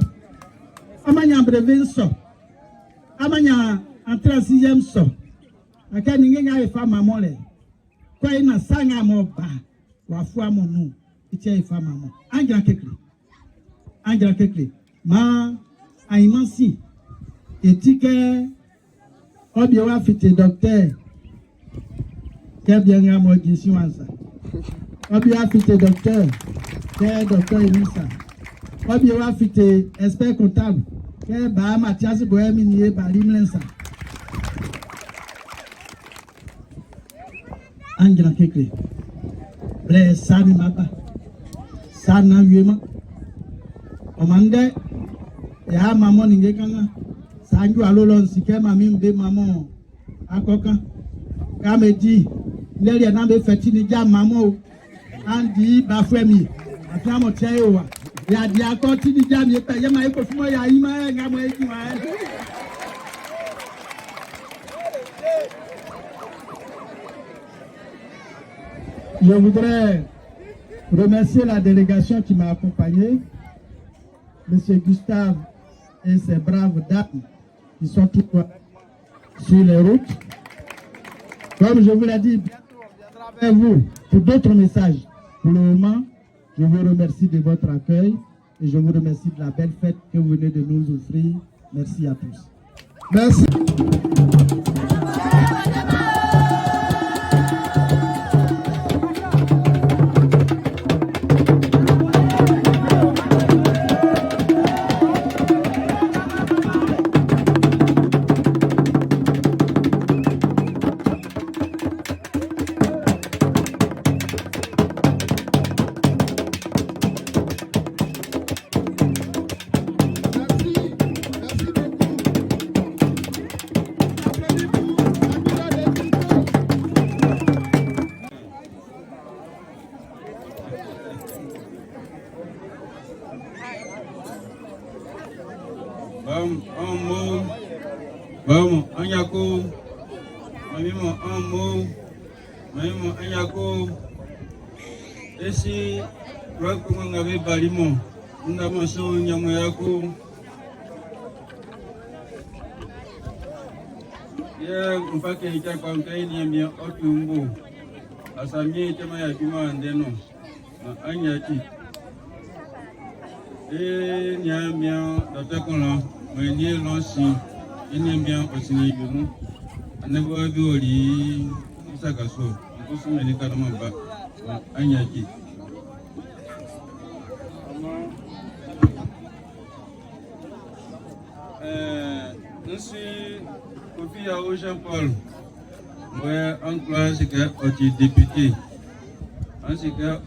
Amanya brevet so. Amanya entrée en 6e so. Akani ngenga efa mamole. Kwa ina sanga mo ba. Wafu amonu. Itia efa mamo. Angela Kekle. Ma aimansi. Etike obiewa fite docteur. Bien à moi qui suis ça. Obia fite docteur, que docteur Elisa. Obia fite expert comptable, que ba Mathias Bohemini Balimlensa. Angela Kekle. Ble sani maba. Sana yema. Omande ya maman ningekanga. Sanju alolon sike mami mbe maman akoka. Kamedi Lẹ́rìí ẹ̀nà bẹ fẹ̀tí ni já mamọ́ o, Andy Bafemi, àti àmọ̀ tí ẹ yóò wà. Ìyàdí akọ́ tí ni já mi pẹ̀, yẹ́ máa yẹ kó fún mọ́ yà yí máa ẹ̀ ń gàmọ́ ẹ̀jú wa ẹ̀. Je voudrais remercier la délégation qui m'a accompagné, M. Gustave et ses braves dames qui sont sur les routes. Comme je vous l'ai dit, bientôt on viendra vers vous pour d'autres messages. Pour le moment, je vous remercie de votre accueil et je vous remercie de la belle fête que vous venez de nous offrir. Merci à tous. Merci. Anyako, Mamimo Amo, Mamimo Anyako, Esi, Rakumangabe Balimo, Ndamaso Nyamoyako. Ye mpake ita kwa mkaini ya mia otu mbu. Asamye itema ya kima andeno. Na anyati. Nyamia datakona mwenye lonsi. Nyamia osini ibimu. Anebo abioli isakaso. Nkusu menika na mamba. Anyati. Nsi Kofi Yao Jean-Paul, moi en classe que député, ainsi que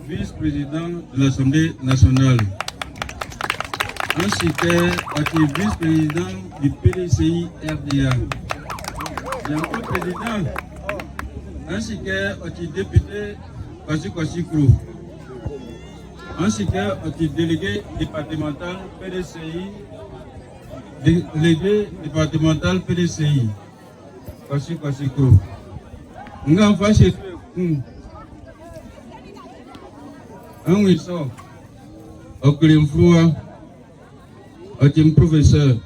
vice-président de l'Assemblée nationale, ainsi que vice-président du PDCI RDA, j'ai président, ainsi que député Kwasi Kro, ainsi que délégué départemental PDCI. Délégué départemental PDCI, Kwasi Kro. Nous avons fait un wissot, au Klimfloa, au professeur,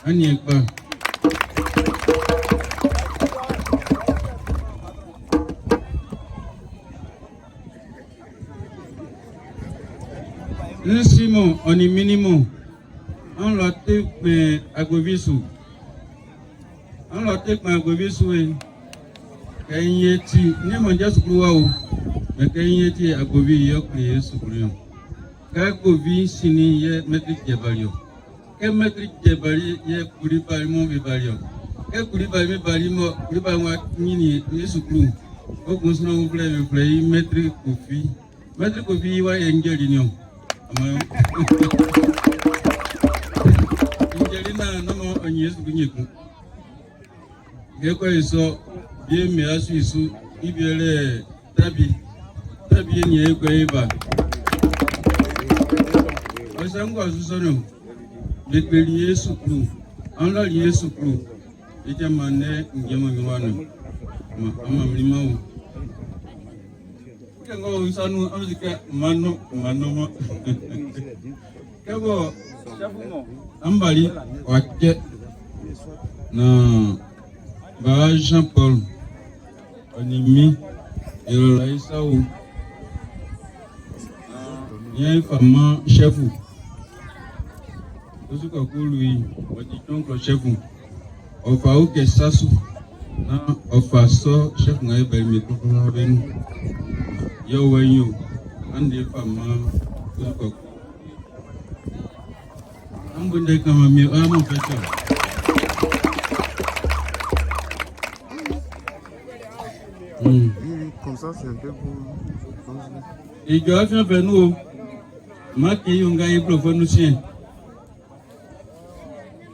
un Yekpa. Un Simon, on est minimum. On l'a fait à Govisu. On l'a fait à Govisu. Quand il est dit, il n'y a pas de problème. Mais quand il est dit à Govi, il y a créé ce problème. Quand Govi signe, il y a maître Djebalio. Quand maître Djebalio, il y a Koulibalimon Vibalio. Quand Koulibalimon Vibalio, Koulibalimon Nini, il y a ce problème. Au conseil, on voulait maître Kofi. Maître Kofi, il y a un gars d'union. Injelina nama onyesu kunyeku. Geko iso bie me asu isu ibiele tabi enye eko eba. Osangu asusono. Bekeli Yesu kru. Anla Yesu kru. Ite mane ngemo ngwano. Ama mlimau. Kengo usanu amzika mano Kabo Ambali Wake na Ba Jean-Paul Onimi Elolaïsa ou Y'a femme chef ou Osu Kakului Waditonko chef ou Ofa Oke Sasu na Ofa So chef Ngaye Bari Mekoko Benu Yo Wayo Ande femme Osu Kakului Ambunde kama mi amo pecho. Comme ça, c'est un peu bon. Et je vais faire nous. Ma kiyunga est profonusien.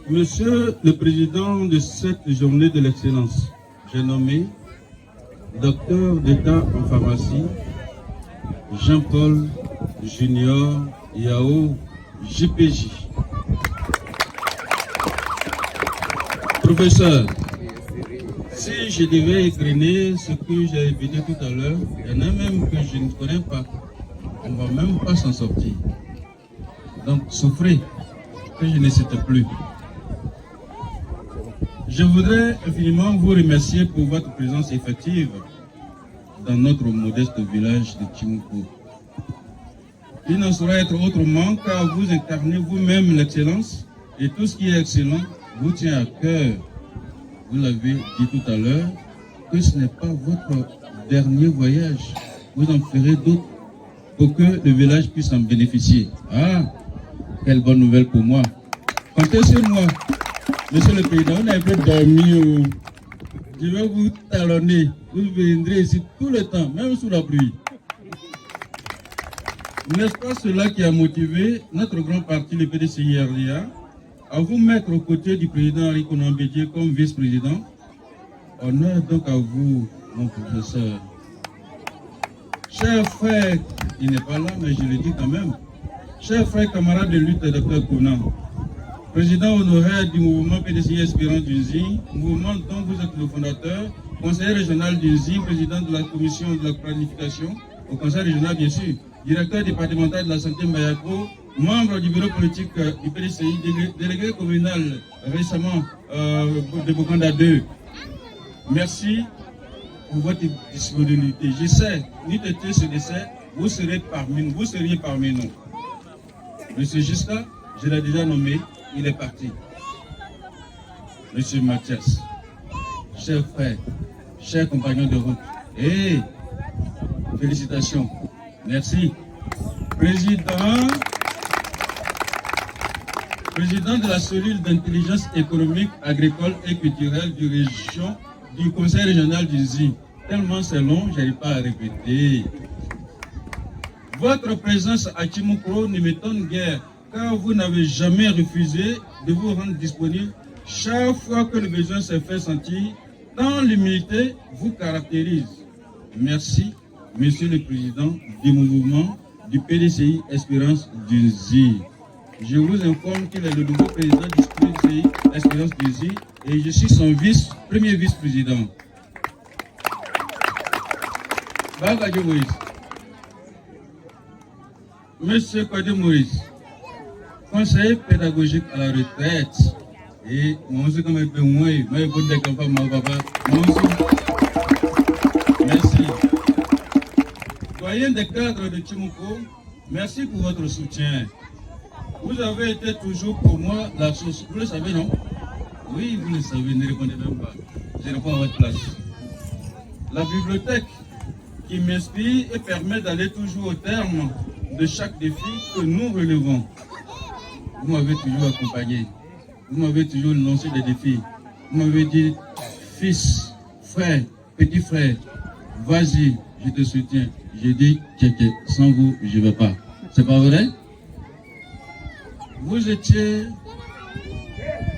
Monsieur le Président de cette journée de l'excellence, j'ai nommé docteur d'État en pharmacie Jean-Paul Junior Yao JPJ. Professeur, si je devais égrener ce que j'ai évoqué tout à l'heure, il y en a même que je ne connais pas. On ne va même pas s'en sortir. Donc, souffrez que je ne cite plus. Je voudrais infiniment vous remercier pour votre présence effective dans notre modeste village de Tchimoukou. Il ne saurait être autrement car vous incarnez vous-même l'excellence et tout ce qui est excellent vous tient à cœur. Vous l'avez dit tout à l'heure, que ce n'est pas votre dernier voyage. Vous en ferez d'autres pour que le village puisse en bénéficier. Ah, quelle bonne nouvelle pour moi. Comptez sur moi. Monsieur le Président, on a un peu dormi. Je vais vous talonner. Vous viendrez ici tout le temps, même sous la pluie. N'est-ce pas cela qui a motivé notre grand parti, le PDCI RDA, à vous mettre aux côtés du président Henri Konan Bédié comme vice-président? Honneur donc à vous, mon professeur. Cher frère, il n'est pas là, mais je le dis quand même. Cher frère, camarade de lutte, Dr Konan, président honoraire du mouvement PDCI Espérance d'Unzi, mouvement dont vous êtes le fondateur, conseiller régional d'Unzi, président de la commission de la planification, au conseil régional bien sûr, directeur départemental de la santé Mbayako, membre du bureau politique du PDCI, délégué communal récemment de Bokanda 2. Merci pour votre disponibilité. Je sais, n'eût été ce décès, vous seriez parmi nous. Monsieur Giscard, je l'ai déjà nommé, il est parti. Monsieur Mathias, chers frères, chers compagnons de route, félicitations, merci. Président de la cellule d'intelligence économique, agricole et culturelle du conseil régional d'Unzi. Tellement c'est long, je n'arrive pas à répéter. Votre présence à Tchimoukro ne m'étonne guère, car vous n'avez jamais refusé de vous rendre disponible chaque fois que le besoin s'est fait sentir, tant l'humilité vous caractérise. Merci, Monsieur le Président du mouvement du PDCI Espérance d'Unzi. Je vous informe qu'il est le nouveau président du PDCI Espérance d'Unzi et je suis son premier vice-président. Bagadjo Moïse. Monsieur Kwadjo Maurice, conseiller pédagogique à la retraite. Et moi aussi, comme je merci. Doyen des cadres de Tchimoukro, merci pour votre soutien. Vous avez été toujours pour moi la source. Vous le savez, non? Oui, vous le savez, ne répondez même pas. Je réponds à votre place. La bibliothèque qui m'inspire et permet d'aller toujours au terme de chaque défi que nous relevons. Vous m'avez toujours accompagné. Vous m'avez toujours lancé des défis. Vous m'avez dit, fils, frère, petit frère, vas-y, je te soutiens. J'ai dit, sans vous, je ne vais pas. C'est pas vrai? Vous étiez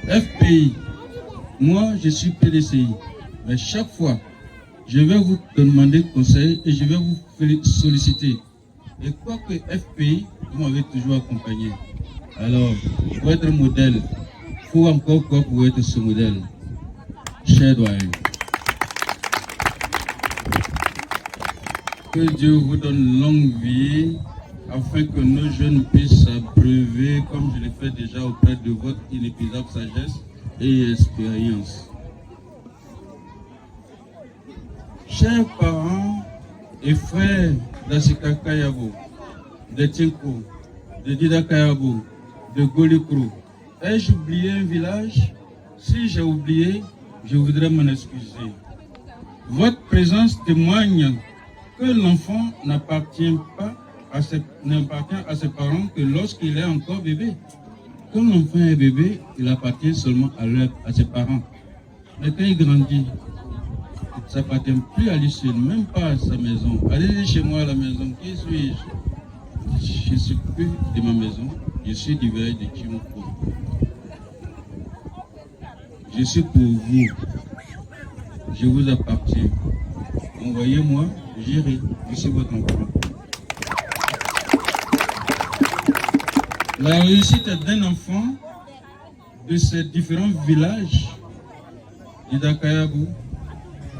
FPI. Moi, je suis PDCI. Mais chaque fois, je vais vous demander conseil et je vais vous solliciter. Et quoi que FPI, vous m'avez toujours accompagné. Alors, pour être un modèle, il faut encore quoi pour être ce modèle? Cher doyen. Que Dieu vous donne longue vie afin que nos jeunes puissent s'abreuver comme je l'ai fait déjà auprès de votre inépuisable sagesse et expérience. Chers parents et frères d'Asika Kayabo, de Tinko, de Dida Kayabo, de Golikro, ai-je oublié un village? Si j'ai oublié, je voudrais m'en excuser. Votre présence témoigne que l'enfant n'appartient à ses parents que lorsqu'il est encore bébé. Quand l'enfant est bébé, il appartient seulement à ses parents. Mais quand il grandit, ça n'appartient plus à lui seul, même pas à sa maison. Allez chez moi à la maison, qui suis-je? Je ne suis plus de ma maison, je suis du village de Tchimoukro. Je suis pour vous, je vous appartiens. Envoyez-moi, j'irai, je suis votre enfant. La réussite d'un enfant de ces différents villages, Idakayabou,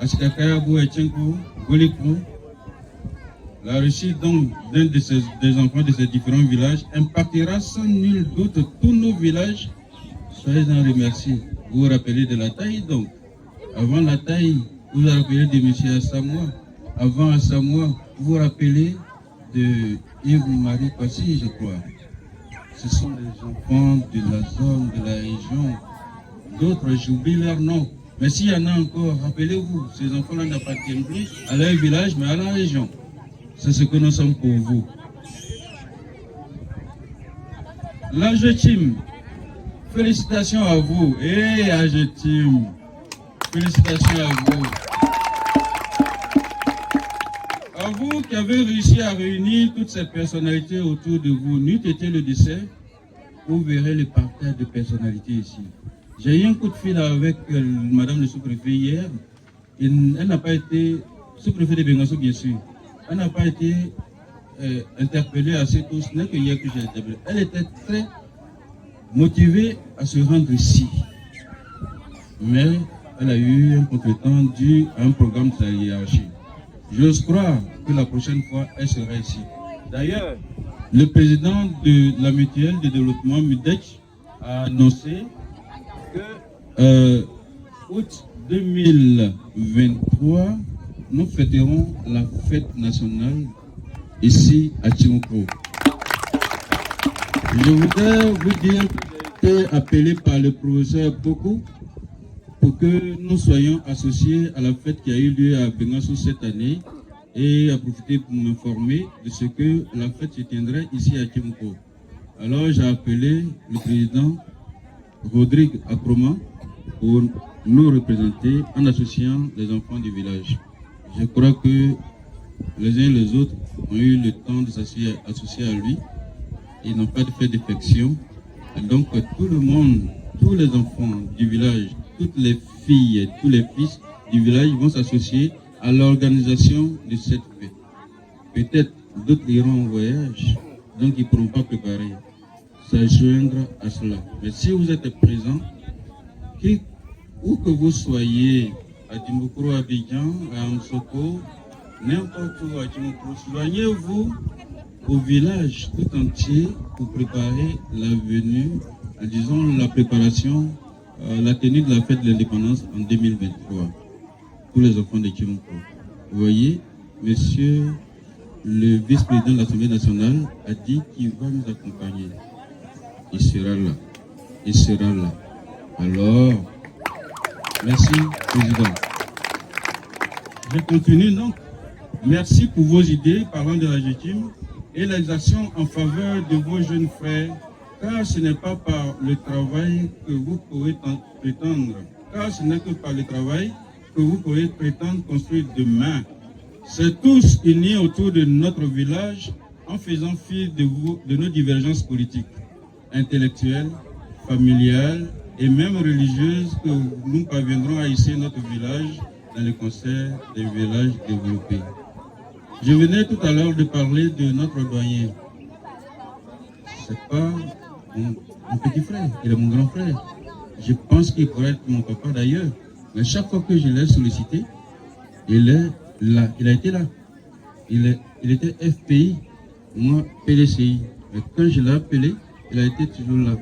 Asikakayabou, Etchenko, Golikro, la réussite donc des enfants de ces différents villages impactera sans nul doute tous nos villages. Soyez-en remerciés. Vous vous rappelez de la taille donc. Avant la taille, vous vous rappelez de M. Assamoah. Avant Assamoah, vous vous rappelez de Yves-Marie Passy, je crois. Ce sont des enfants de la zone, de la région. D'autres, j'oublie leur nom. Mais s'il y en a encore, rappelez-vous, ces enfants-là n'appartiennent plus à leur village, mais à la région. C'est ce que nous sommes pour vous. L'AGETIM, félicitations à vous. AGETIM, félicitations à vous. À vous qui avez réussi à réunir toutes ces personnalités autour de vous, n'eût été le décès, vous verrez le parterre de personnalités ici. J'ai eu un coup de fil avec madame le sous-préfet hier. Elle n'a pas été, sous-préfet de Bengasso bien sûr, elle n'a pas été interpellée assez tôt, ce n'est que hier que j'ai interpellé. Elle était très motivée à se rendre ici. Mais elle a eu un contretemps dû à un programme de sa hiérarchie. J'ose croire que la prochaine fois, elle sera ici. D'ailleurs, le président de la mutuelle de développement MUDEC a annoncé que août 2023, nous fêterons la fête nationale ici à Tchimoukou. Je voudrais vous dire que j'ai été appelé par le professeur Boko pour que nous soyons associés à la fête qui a eu lieu à Bengassou cette année et à profiter pour m'informer de ce que la fête se tiendrait ici à Tchimoukou. Alors j'ai appelé le président Rodrigue Akroma pour nous représenter en associant les enfants du village. Je crois que les uns et les autres ont eu le temps de s'associer à lui. Ils n'ont pas fait défection. Et donc tout le monde, tous les enfants du village, toutes les filles et tous les fils du village vont s'associer à l'organisation de cette fête. Peut-être d'autres iront en voyage, donc ils ne pourront pas préparer, s'adjoindre à cela. Mais si vous êtes présents, où que vous soyez, à Tchimoukou, à Abidjan, à Amsoko, n'importe où à Tchimoukou, soignez-vous au village tout entier pour préparer la venue, disons la préparation, la tenue de la fête de l'indépendance en 2023. Tous les enfants de Tchimoukou. Vous voyez, monsieur le vice-président de l'Assemblée nationale a dit qu'il va nous accompagner. Il sera là. Il sera là. Alors, merci, président. Je continue donc. Merci pour vos idées parlant de la GTIM et les actions en faveur de vos jeunes frères, car ce n'est pas par le travail que vous pourrez prétendre, car ce n'est que par le travail que vous pourrez prétendre construire demain. C'est tous unis autour de notre village en faisant fi de nos divergences politiques, intellectuelles, familiales et même religieuses que nous parviendrons à hisser notre village dans le concert des villages développés. Je venais tout à l'heure de parler de notre doyen. C'est pas mon petit frère, il est mon grand frère. Je pense qu'il pourrait être mon papa d'ailleurs. Mais chaque fois que je l'ai sollicité, il est là, il a été là. Il était FPI, moi PDCI. Mais quand je l'ai appelé, il a été toujours là.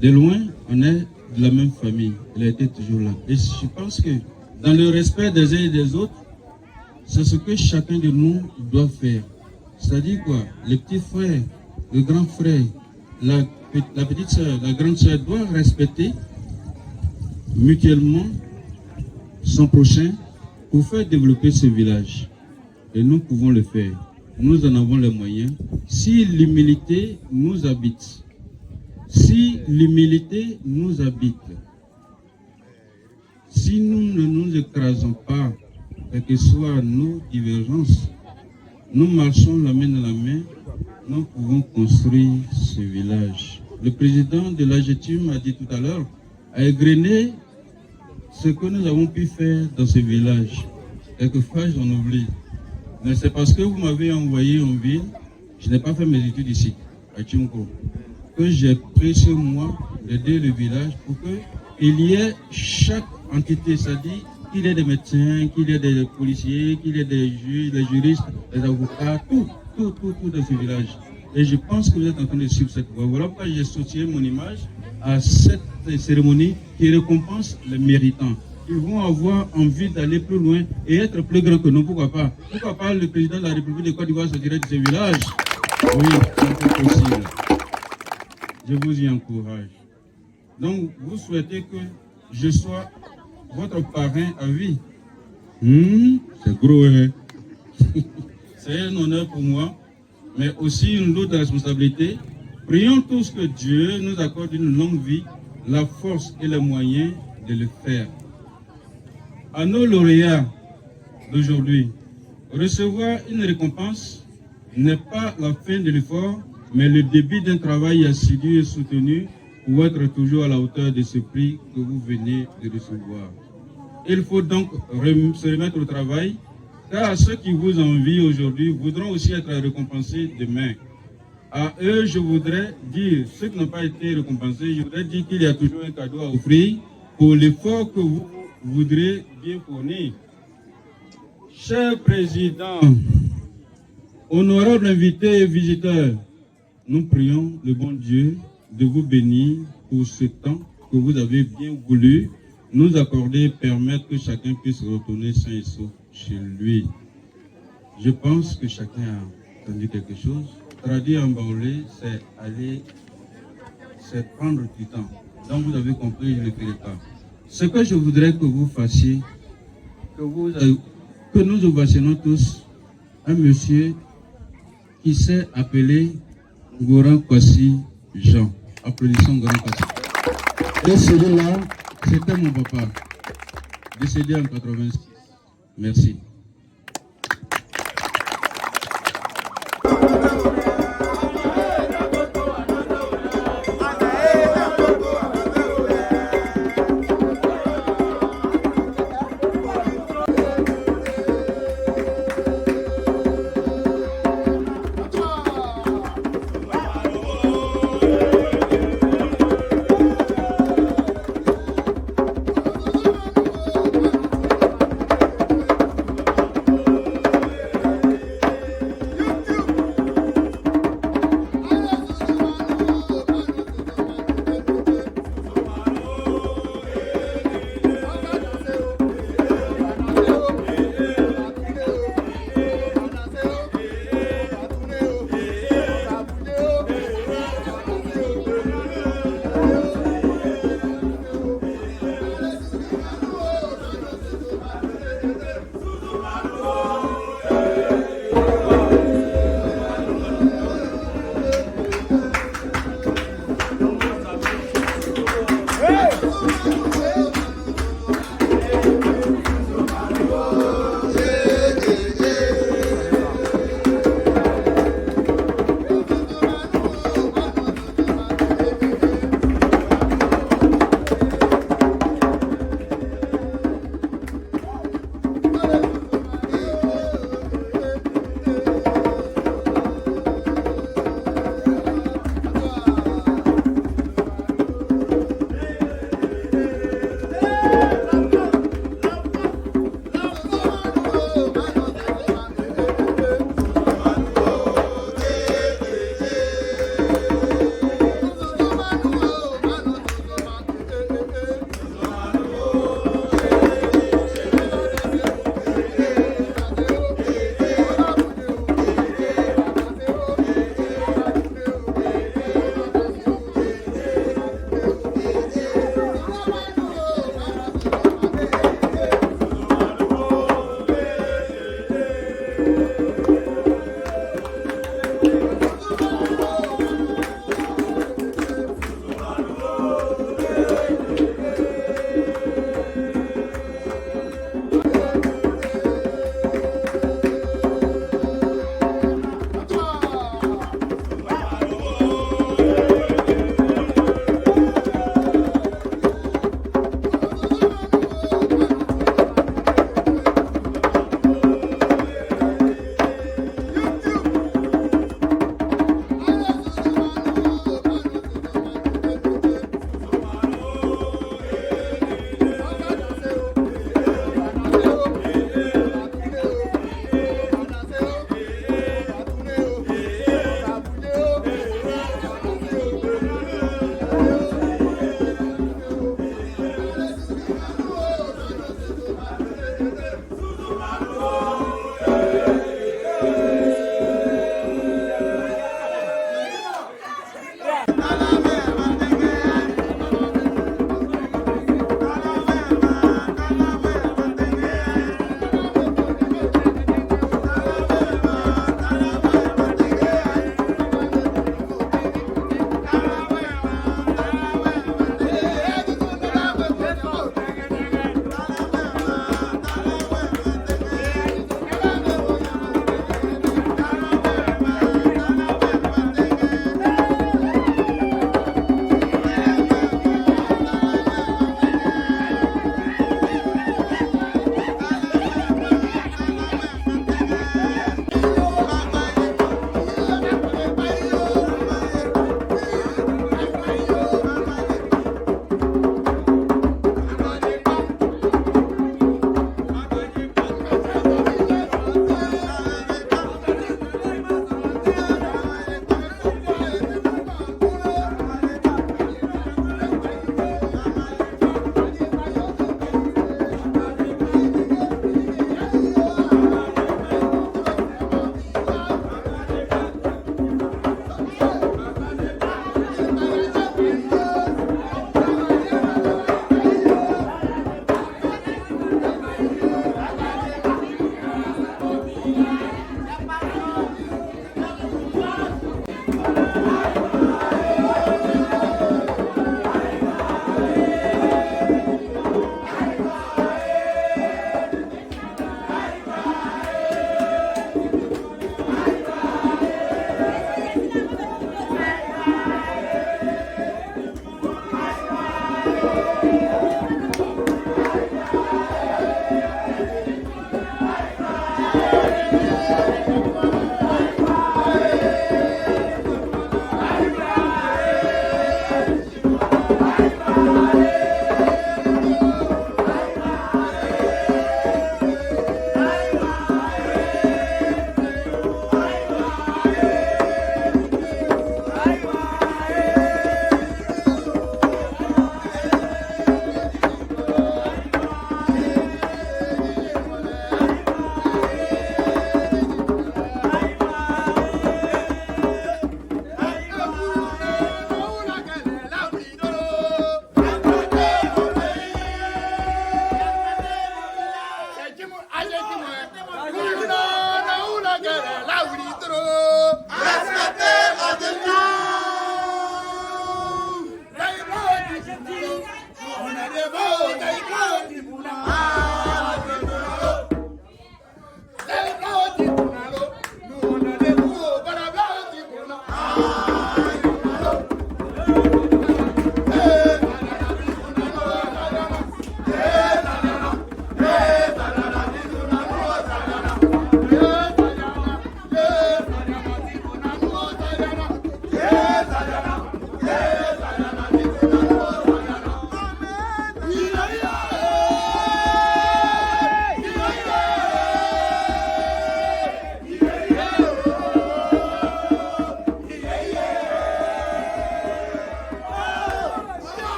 De loin, on est de la même famille. Il a été toujours là. Et je pense que dans le respect des uns et des autres, c'est ce que chacun de nous doit faire. C'est-à-dire quoi? Les petits frères, le grand frère, la petite soeur, la grande soeur doivent respecter mutuellement son prochain pour faire développer ce village. Et nous pouvons le faire. Nous en avons les moyens. Si l'humilité nous habite, si l'humilité nous habite, si nous ne nous écrasons pas, quelles que soient nos divergences, nous marchons la main dans la main, nous pouvons construire ce village. Le président de la GTIM a dit tout à l'heure, a égrené ce que nous avons pu faire dans ce village. Quelquefois, j'en oublie. Mais c'est parce que vous m'avez envoyé en ville, je n'ai pas fait mes études ici, à Tchimoukou, que j'ai pris sur moi d'aider le village pour qu'il y ait chaque entité, c'est-à-dire qu'il y ait des médecins, qu'il y ait des policiers, qu'il y ait des juges, des juristes, des avocats, tout dans ce village. Et je pense que vous êtes en train de suivre cette voie. Voilà pourquoi j'ai associé mon image à cette cérémonie qui récompense les méritants. Ils vont avoir envie d'aller plus loin et être plus grands que nous. Pourquoi pas? Pourquoi pas le président de la République de Côte d'Ivoire se dirait de ce village? Oui, c'est possible. Je vous y encourage. Donc, vous souhaitez que je sois votre parrain à vie? C'est gros, hein? C'est un honneur pour moi, mais aussi une lourde responsabilité. Prions tous que Dieu nous accorde une longue vie, la force et les moyens de le faire. À nos lauréats d'aujourd'hui, recevoir une récompense n'est pas la fin de l'effort, mais le début d'un travail assidu et soutenu pour être toujours à la hauteur de ce prix que vous venez de recevoir. Il faut donc se remettre au travail, car ceux qui vous envient aujourd'hui voudront aussi être récompensés demain. À eux, je voudrais dire, ceux qui n'ont pas été récompensés, je voudrais dire qu'il y a toujours un cadeau à offrir pour l'effort que vous voudrez bien fournir. Cher Président, honorables invités et visiteurs, nous prions le bon Dieu de vous bénir pour ce temps que vous avez bien voulu nous accorder et permettre que chacun puisse retourner sain et sauf chez lui. Je pense que chacun a entendu quelque chose. Traduire en baoulé, c'est prendre du temps. Donc vous avez compris, je ne le ferai pas. Ce que je voudrais que vous fassiez, que nous ovationnons tous un monsieur qui s'est appelé Goran Kwasi Jean. Applaudissons Goran Kwasi. Et celui-là, c'était mon papa, décédé en 86. Merci.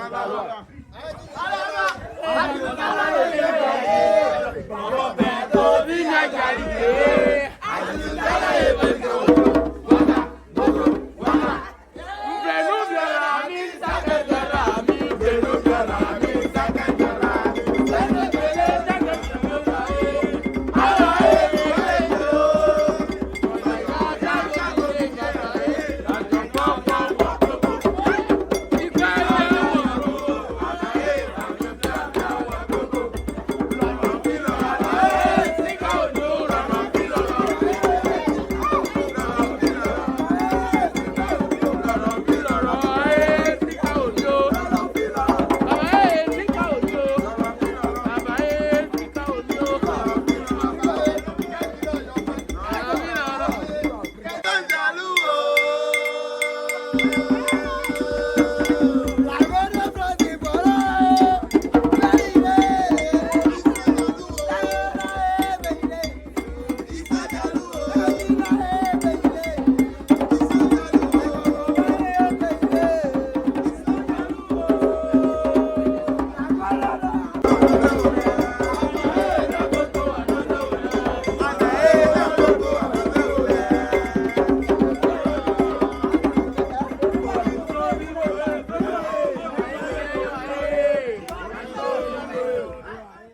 dans la loi.